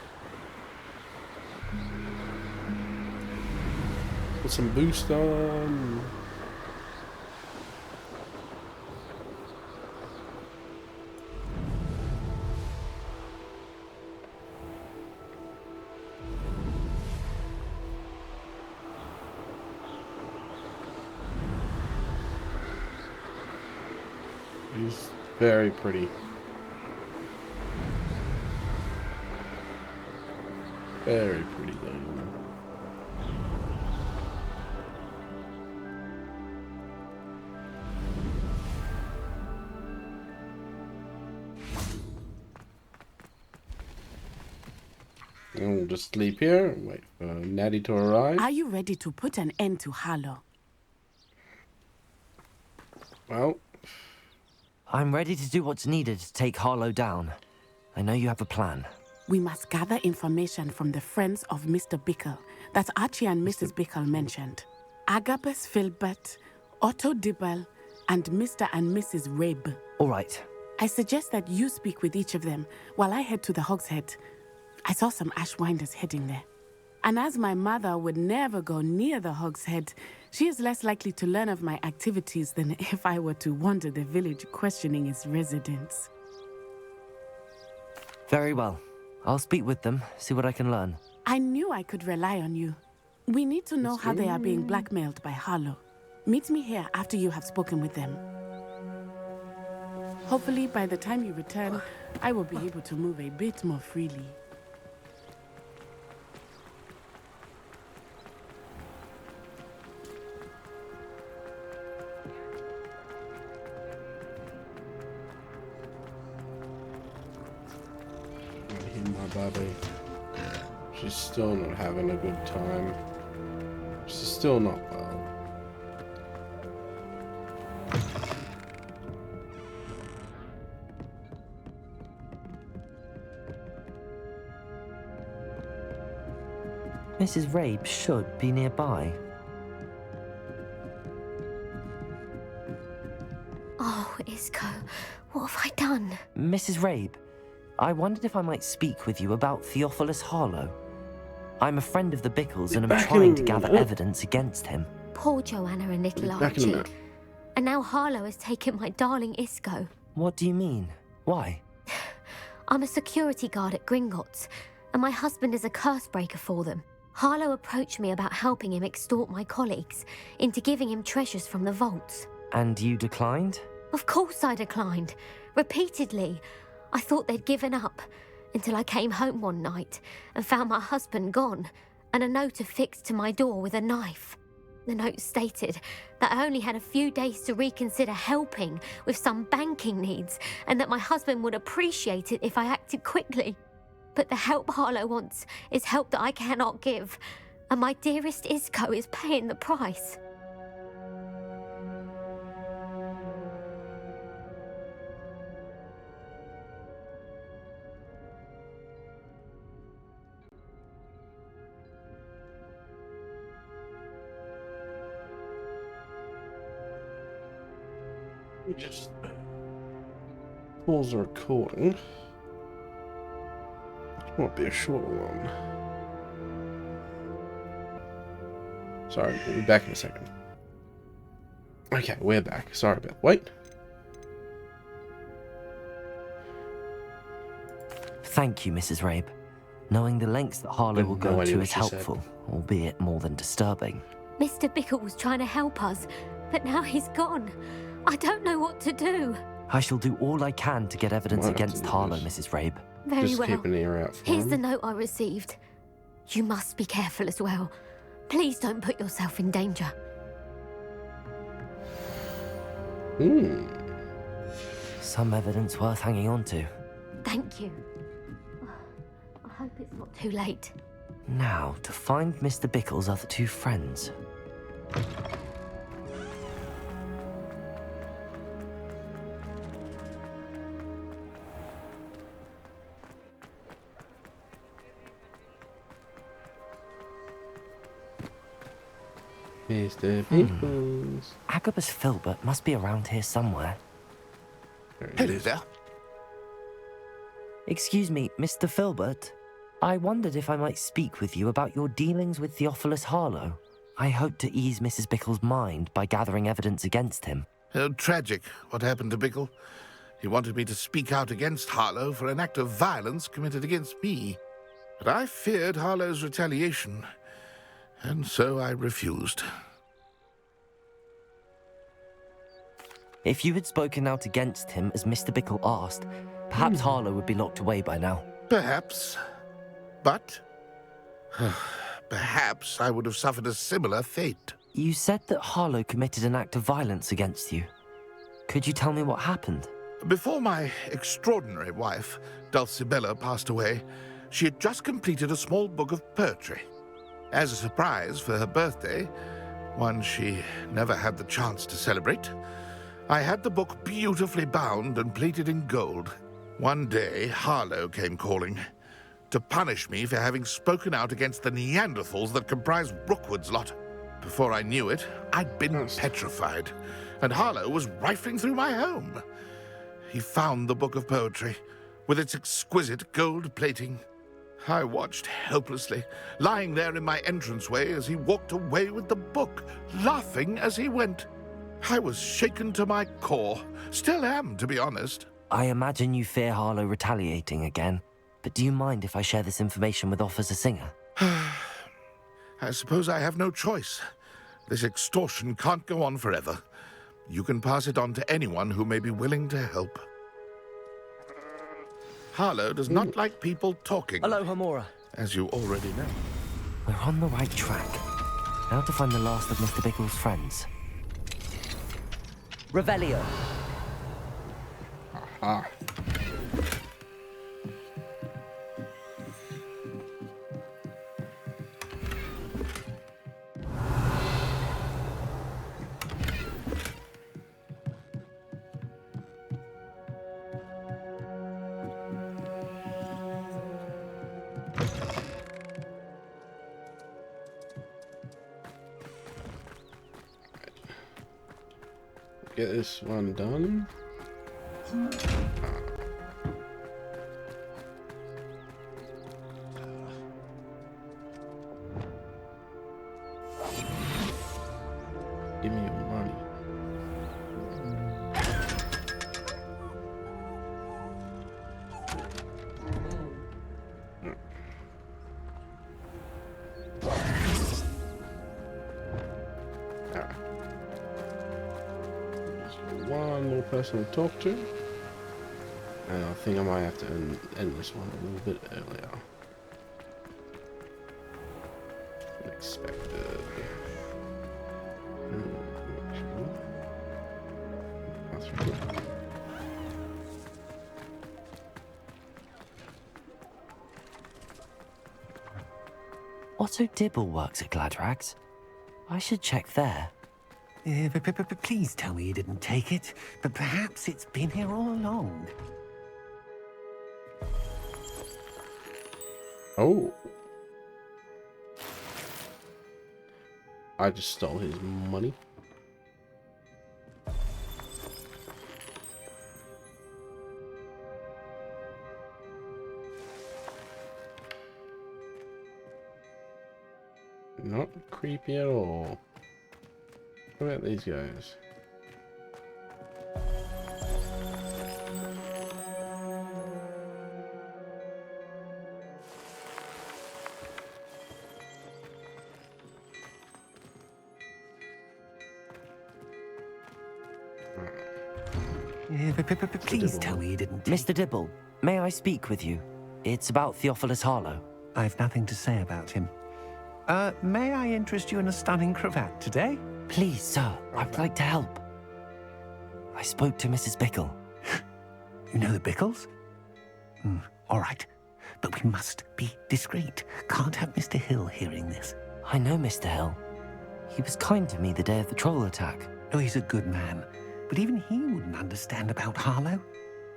Put some boost on. He's very pretty. Very pretty thing. And we'll just sleep here and wait for Natty to arrive. Are you ready to put an end to Harlow? Well, I'm ready to do what's needed to take Harlow down. I know you have a plan. We must gather information from the friends of Mr. Bickle that Archie and Mrs. Bickle mentioned. Agabus Filbert, Otto Dibble, and Mr. and Mrs. Rabe. All right. I suggest that you speak with each of them while I head to the Hogshead. I saw some Ashwinders heading there. And as my mother would never go near the Hogshead, she is less likely to learn of my activities than if I were to wander the village questioning its residents. Very well. I'll speak with them, see what I can learn. I knew I could rely on you. We need to know how they are being blackmailed by Harlow. Meet me here after you have spoken with them. Hopefully, by the time you return, I will be able to move a bit more freely. My baby. She's still not having a good time. She's still not well. Mrs. Rabe should be nearby. Oh, Isco, what have I done? Mrs. Rabe, I wondered if I might speak with you about Theophilus Harlow. I'm a friend of the Bickles and am trying to gather evidence against him. Poor Joanna and little Archie. And now Harlow has taken my darling Isco. What do you mean? Why? I'm a security guard at Gringotts, and my husband is a curse breaker for them. Harlow approached me about helping him extort my colleagues into giving him treasures from the vaults. And you declined? Of course I declined. Repeatedly. I thought they'd given up, until I came home one night and found my husband gone, and a note affixed to my door with a knife. The note stated that I only had a few days to reconsider helping with some banking needs, and that my husband would appreciate it if I acted quickly. But the help Harlow wants is help that I cannot give, and my dearest Isco is paying the price. We just pause the recording. This might be a shorter one. Sorry, we'll be back in a second. Okay, we're back. Sorry about the wait. Thank you, Mrs. Rabe. Knowing the lengths that Harlow will go to is helpful, albeit more than disturbing. Mr. Bickle was trying to help us, but now he's gone. I don't know what to do. I shall do all I can to get evidence against Harlow, Mrs. Rabe. Very well. Keep an ear out for Here's him. the note I received. You must be careful as well. Please don't put yourself in danger. Some evidence worth hanging on to. Thank you. I hope it's not too late. Now, to find Mr. Bickle's other two friends. Mr. Bickles. Agabus Filbert must be around here somewhere. Hello there. Excuse me, Mr. Filbert. I wondered if I might speak with you about your dealings with Theophilus Harlow. I hope to ease Mrs. Bickle's mind by gathering evidence against him. Oh, tragic, what happened to Bickle. He wanted me to speak out against Harlow for an act of violence committed against me. But I feared Harlow's retaliation, and so I refused. If you had spoken out against him as Mr. Bickle asked, perhaps Harlow would be locked away by now. Perhaps. But perhaps I would have suffered a similar fate. You said that Harlow committed an act of violence against you. Could you tell me what happened? Before my extraordinary wife, Dulcibella, passed away, she had just completed a small book of poetry. As a surprise for her birthday, one she never had the chance to celebrate, I had the book beautifully bound and plated in gold. One day, Harlow came calling to punish me for having spoken out against the Neanderthals that comprise Rookwood's lot. Before I knew it, I'd been petrified, and Harlow was rifling through my home. He found the book of poetry, with its exquisite gold plating. I watched helplessly, lying there in my entranceway as he walked away with the book, laughing as he went. I was shaken to my core. Still am, to be honest. I imagine you fear Harlow retaliating again. but do you mind if I share this information with Officer Singer? I suppose I have no choice. This extortion can't go on forever. You can pass it on to anyone who may be willing to help. Harlow does not like people talking. Hello, Hamora. As you already know. We're on the right track. Now to find the last of Mr. Biggle's friends. Revelio. Aha. Get this one done. Give me your money. One more person to talk to, and I think I might have to end this one a little bit earlier than expected. Otto Dibble works at Gladrags. I should check there. Please tell me you didn't take it. But perhaps it's been here all along. Oh. I just stole his money. Not creepy at all. What about these guys? Please tell me you didn't take Mr. Dibble, may I speak with you? It's about Theophilus Harlow. I've nothing to say about him. May I interest you in a stunning cravat today? Please, sir, I'd like to help. I spoke to Mrs. Bickle. You know the Bickles? All right, but we must be discreet. Can't have Mr. Hill hearing this. I know Mr. Hill. He was kind to me the day of the troll attack. Oh, he's a good man, but even he wouldn't understand about Harlow.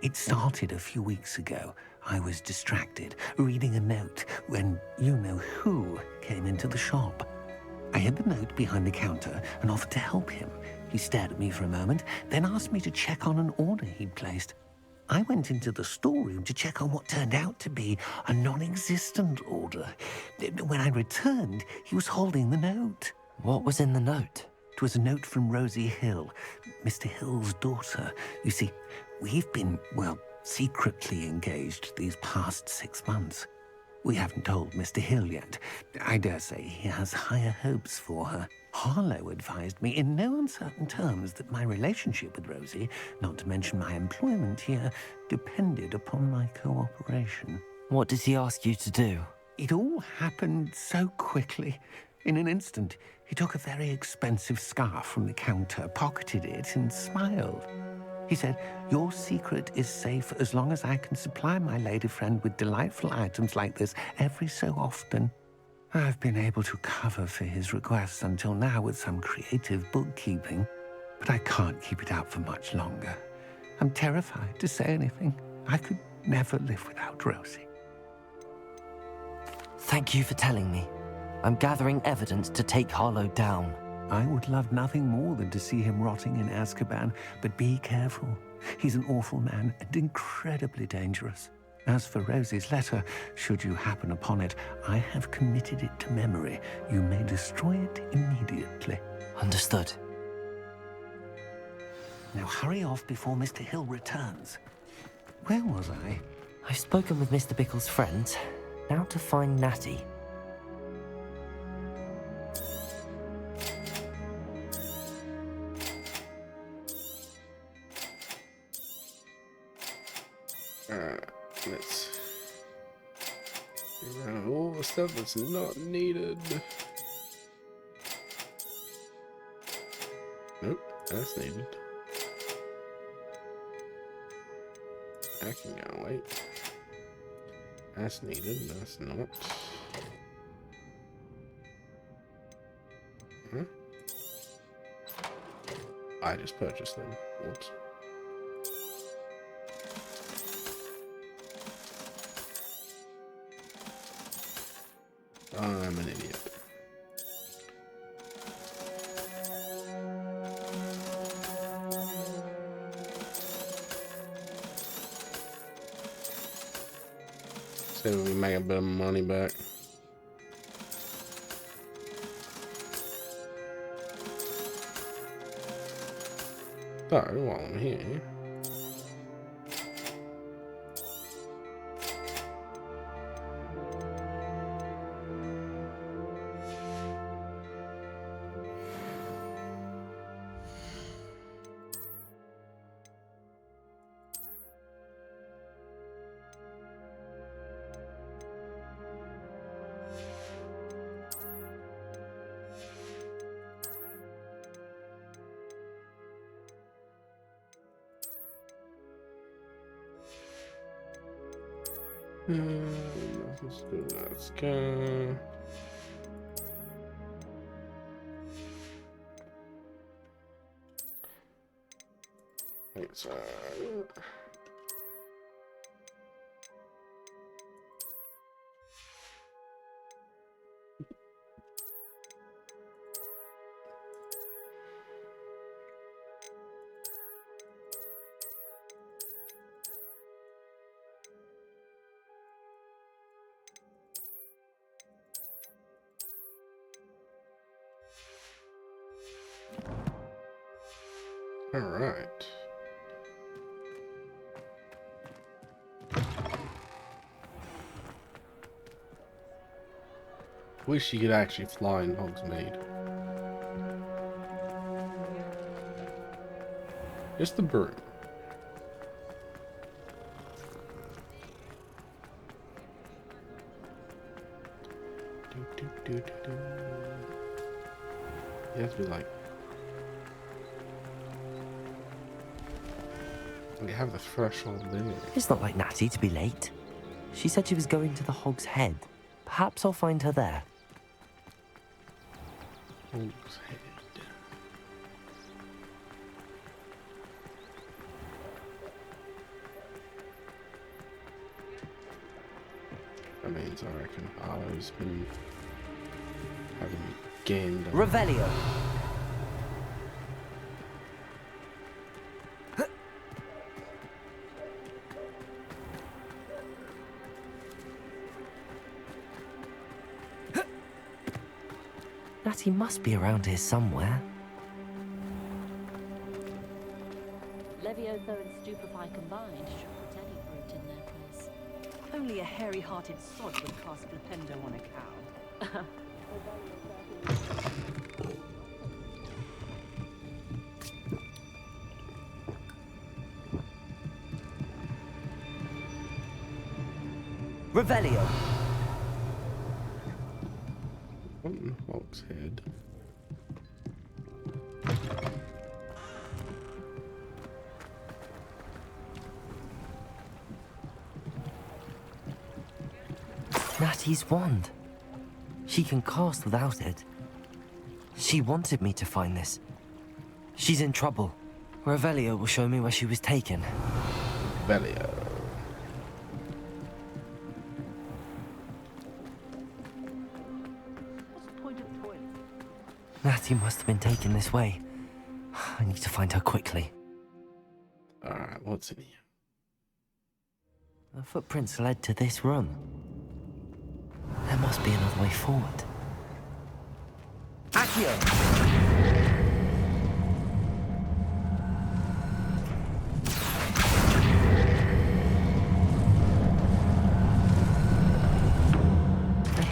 It started a few weeks ago. I was distracted, reading a note, when you-know-who came into the shop. I hid the note behind the counter and offered to help him. He stared at me for a moment, then asked me to check on an order he'd placed. I went into the storeroom to check on what turned out to be a non-existent order. When I returned, he was holding the note. What was in the note? It was a note from Rosie Hill, Mr. Hill's daughter. You see, we've been, well, secretly engaged these past 6 months. We haven't told Mr. Hill yet. I dare say he has higher hopes for her. Harlow advised me in no uncertain terms that my relationship with Rosie, not to mention my employment here, depended upon my cooperation. What does he ask you to do? It all happened so quickly. In an instant, he took a very expensive scarf from the counter, pocketed it, and smiled. He said, "Your secret is safe as long as I can supply my lady friend with delightful items like this every so often." I've been able to cover for his requests until now with some creative bookkeeping, but I can't keep it up for much longer. I'm terrified to say anything. I could never live without Rosie. Thank you for telling me. I'm gathering evidence to take Harlow down. I would love nothing more than to see him rotting in Azkaban, but be careful. He's an awful man and incredibly dangerous. As for Rosie's letter, should you happen upon it, I have committed it to memory. You may destroy it immediately. Understood. Now hurry off before Mr. Hill returns. Where was I? I've spoken with Mr. Bickle's friends. Now to find Natty. Let's get rid of all the stuff that's not needed. Nope, that's needed. I can go, wait. That's needed, that's not. Huh? I just purchased them. Whoops. I'm an idiot. See if we make a bit of money back. So, while I'm here, let's go. Thanks. All right. Wish you could actually fly in Hogsmeade. Just the broom. You have to be like. You have the threshold there. It's not like Natty to be late. She said she was going to the Hog's Head. Perhaps I'll find her there. Hog's Head. That means I reckon Arlo's been having gained. Revelio. Natty must be around here somewhere. Levioso and Stupefy combined should put any brute in their place. Only a hairy-hearted sod would cast Flipendo on a cow. Revelio. Hog's Head. Natty's wand. She can cast without it. She wanted me to find this. She's in trouble. Revelio will show me where she was taken. Revelio. Natty must have been taken this way. I need to find her quickly. Alright, what's in here? The footprints led to this room. There must be another way forward. Accio!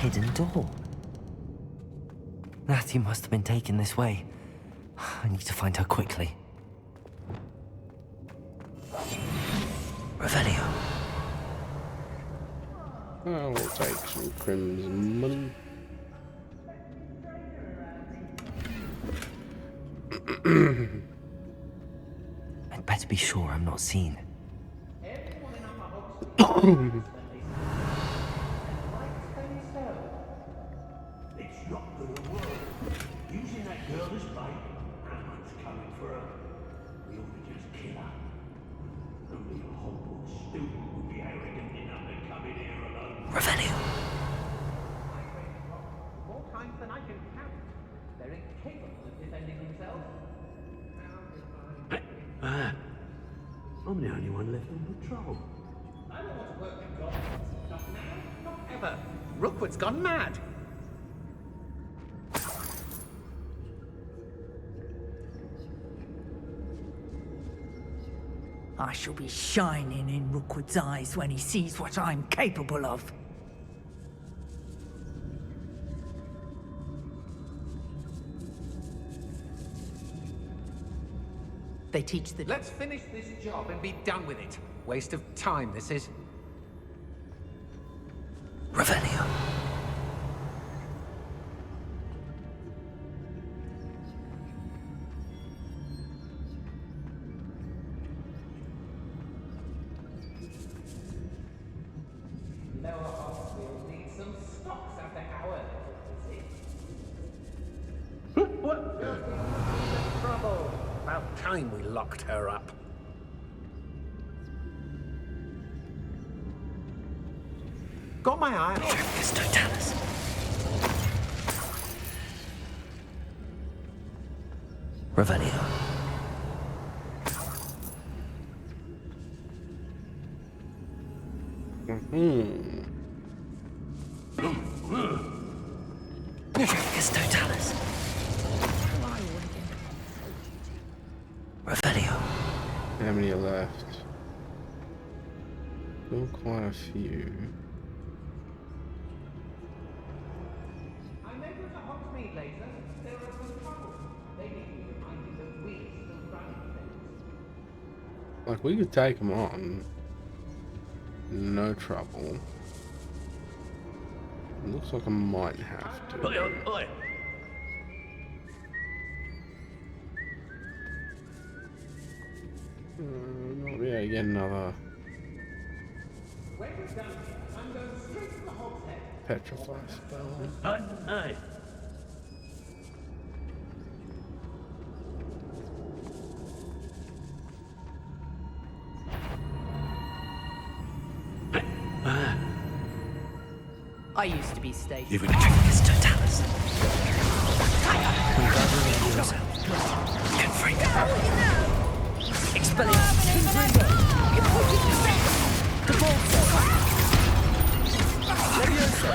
hidden door. Natty must have been taken this way. I need to find her quickly. Revelio. I'll take some crimson money. I'd better be sure I'm not seen. It's not gonna work. Using that girl as bait. Someone's coming for her. We ought to just kill her. Only a Hogwarts student would be arrogant enough to come in here alone. Revelio. More times than I can count. They're incapable of defending themselves. I'm the only one left on patrol. I don't want to work with goblins. Not now, not ever. Rookwood's gone mad. I shall be shining in Rookwood's eyes when he sees what I'm capable of. They teach the... Let's finish this job and be done with it. Waste of time, this is. Revelio. Lower Hospital needs some stocks after our visit. What? Trouble. About time we locked her up. Got my eye on It's Totalis. Revelio. It's Totalis. Revelio. How many are left? Still quite a few. I met with the Hogsmeade later. There are some trouble. They need to be reminded that we're still running things. Like, we could take them on. No trouble. Looks like I might have to. Not be able to get another When we're done here, I'm going straight to the Hogshead. petrify spell. Hey. I used to be stationed. Even it's Totalis. Expelliarmus. Leviosa.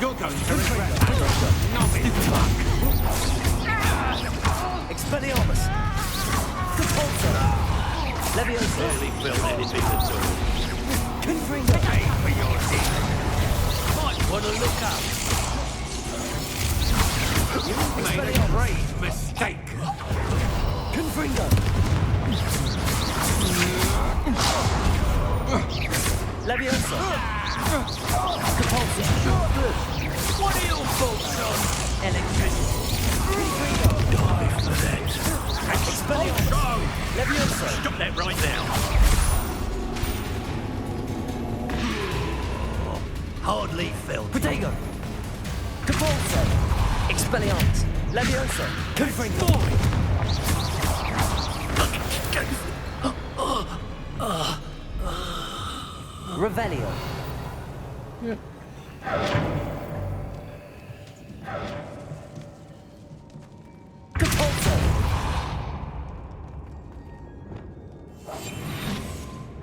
You're going to regret that. Expelliarmus. Capulso. Leviosa. Barely felt anything at all. Confringo. Pay for your deed. Might want to look up. You made a grave mistake. Confringo. Leviosa. Capulso. What are your thoughts on Electricity. die for that? Expelliarmus. Leviosa. Stop that right now. Hardly felt. Protego. Capulso. Expelliarmus. Leviosa. Confringo. Revelio. Capulso.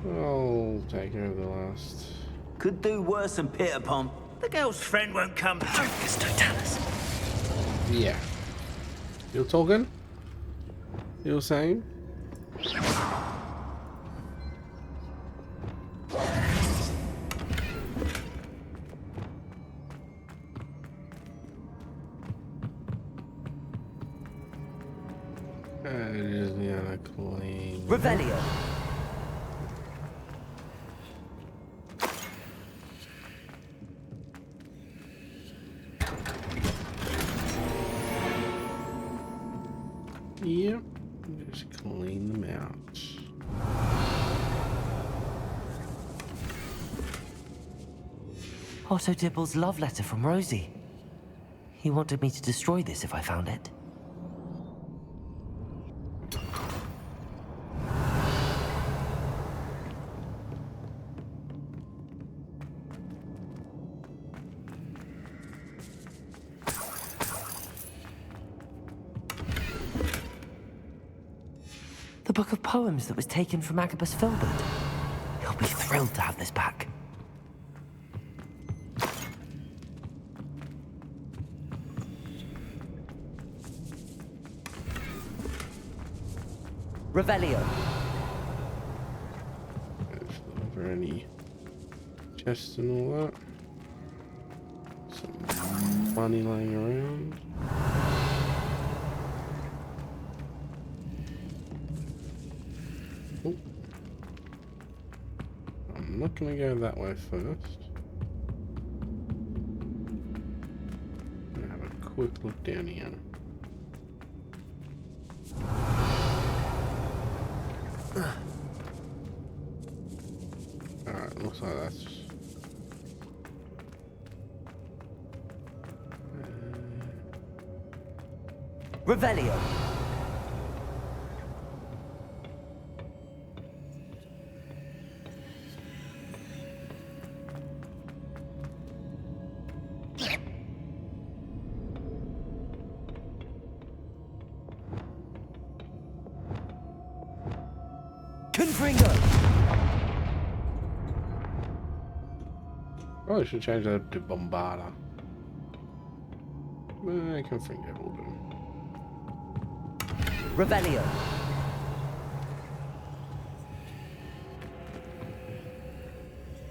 I'll take care of the last. Could do worse than Peter Pom. The girl's friend won't come back. It's Totalis. Yeah. You're talking? You're saying? Revelio. Yep. Just clean them out. Otto Dibble's love letter from Rosie. He wanted me to destroy this if I found it. The book of poems that was taken from Agabus Filbert. He'll be thrilled to have this back. Revelio. Is there any chests and all that? Some money lying around. Oh. I'm not gonna go that way first. I'm gonna have a quick look down here. Alright, looks like that's... Revelio. Confringo. Oh, I should change that to Bombarda. I can think it will do. Revelio.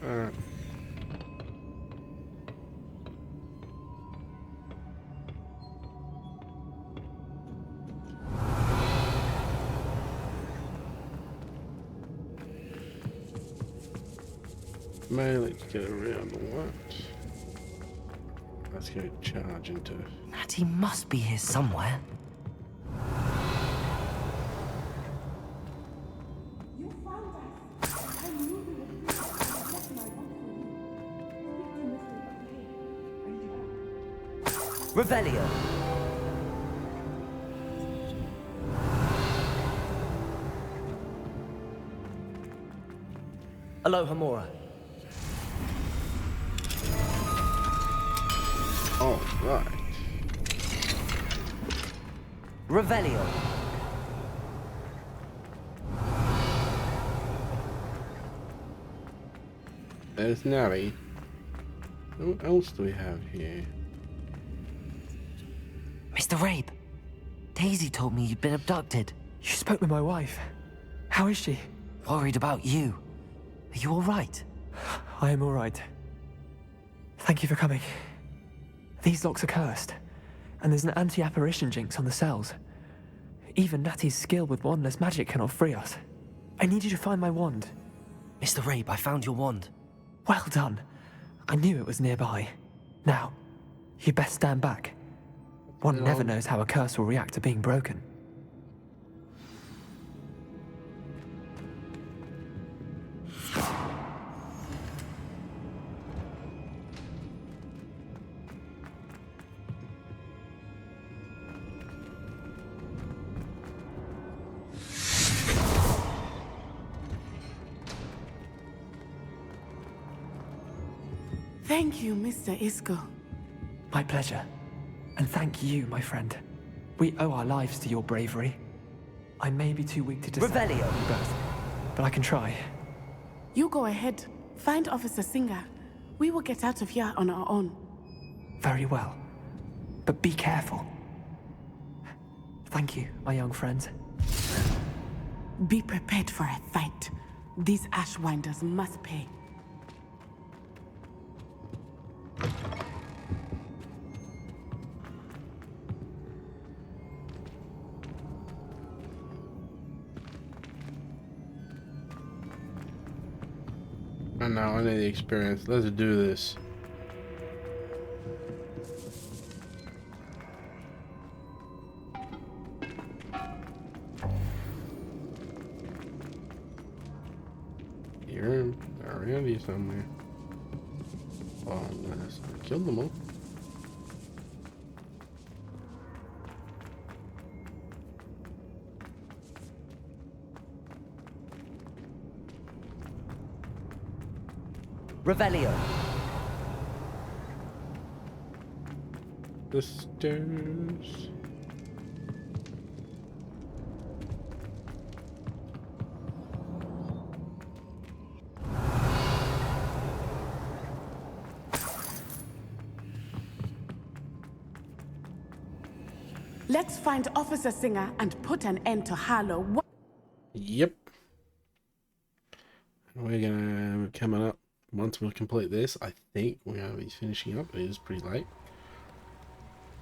Alright. Let's get around what? Let's go charge into... Natty must be here somewhere. Revelio. Aloha Mora. All right. Revelio. There's Natty. What else do we have here? Mr. Rabe, Daisy told me you'd been abducted. You spoke with my wife. How is she? Worried about you. Are you all right? I am all right. Thank you for coming. These locks are cursed, and there's an anti-apparition jinx on the cells. Even Natty's skill with wandless magic cannot free us. I need you to find my wand. Mr. Rabe, I found your wand. Well done. I knew it was nearby. Now, you best stand back. One never knows how a curse will react to being broken. Thank you, Mr. Isco. My pleasure. And thank you, my friend. We owe our lives to your bravery. I may be too weak to decide Revelio. you both, but I can try. You go ahead. Find Officer Singer. We will get out of here on our own. Very well. But be careful. Thank you, my young friends. Be prepared for a fight. These Ashwinders must pay. I know, I need the experience. Let's do this. Here, around here somewhere. Oh, nice. I killed them all. Revelio. The stairs. Let's find Officer Singer and put an end to Harlow. Yep. We're gonna coming up. Once we complete this, I think we're going to be finishing up. It is pretty late.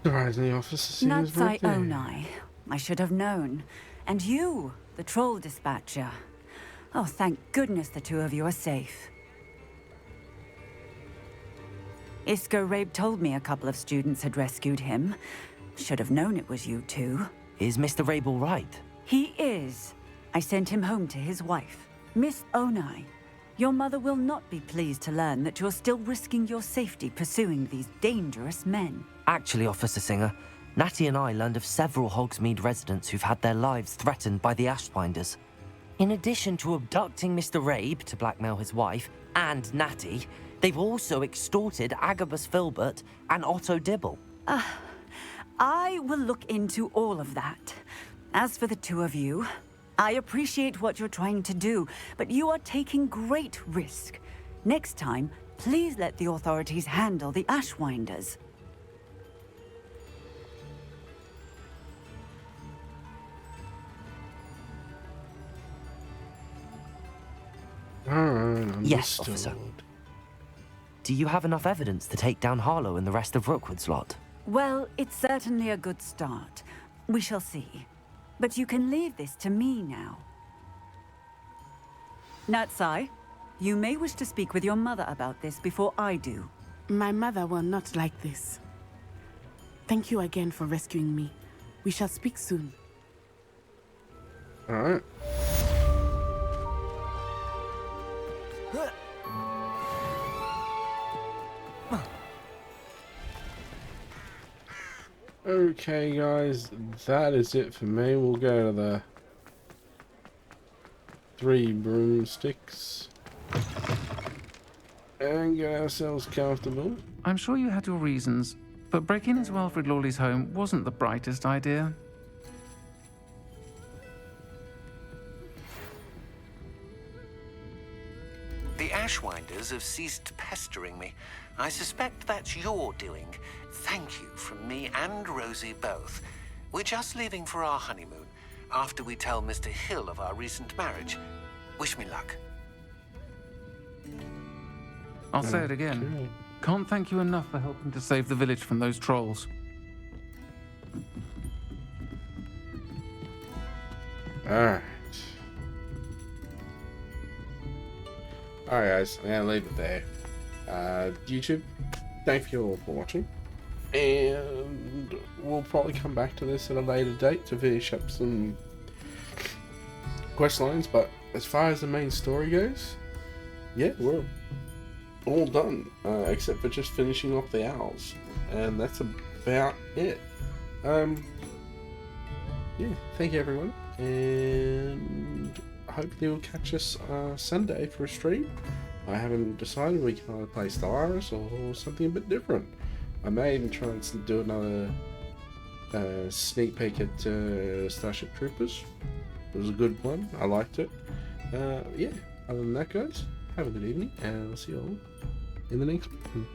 Surprising the officer. Natsai Onai. I should have known. And you, the troll dispatcher. Oh, thank goodness the two of you are safe. Isco Rabe told me a couple of students had rescued him. Should have known it was you two. Is Mr. Rabe all right? He is. I sent him home to his wife, Miss Onai. Your mother will not be pleased to learn that you're still risking your safety pursuing these dangerous men. Actually, Officer Singer, Natty and I learned of several Hogsmeade residents who've had their lives threatened by the Ashwinders. In addition to abducting Mr. Rabe to blackmail his wife and Natty, they've also extorted Agabus Filbert and Otto Dibble. I will look into all of that. As for the two of you, I appreciate what you're trying to do, but you are taking great risk. Next time, please let the authorities handle the Ashwinders. Yes, officer. Do you have enough evidence to take down Harlow and the rest of Rookwood's lot? Well, it's certainly a good start. We shall see. But you can leave this to me now. Natsai, you may wish to speak with your mother about this before I do. My mother will not like this. Thank you again for rescuing me. We shall speak soon. All right. Okay, guys, that is it for me. We'll go to the 3 broomsticks and get ourselves comfortable. I'm sure you had your reasons, but breaking into Wilfred Lawley's home wasn't the brightest idea. The Ashwinders have ceased pestering me. I suspect that's your doing. Thank you from me and Rosie both. We're just leaving for our honeymoon, after we tell Mr. Hill of our recent marriage. Wish me luck. I'll say it again. Can't thank you enough for helping to save the village from those trolls. Alright. Alright, guys, I'm gonna leave it there. YouTube, thank you all for watching. And we'll probably come back to this at a later date to finish up some quest lines, but as far as the main story goes, yeah, we're all done, except for just finishing off the owls, and that's about it. Yeah, thank you everyone, and hopefully you'll catch us Sunday for a stream. I haven't decided. We can either play Stellaris or something a bit different. I may even try and do another sneak peek at Starship Troopers. It was a good one. I liked it. Yeah, other than that, guys, have a good evening, and I'll see you all in the next one.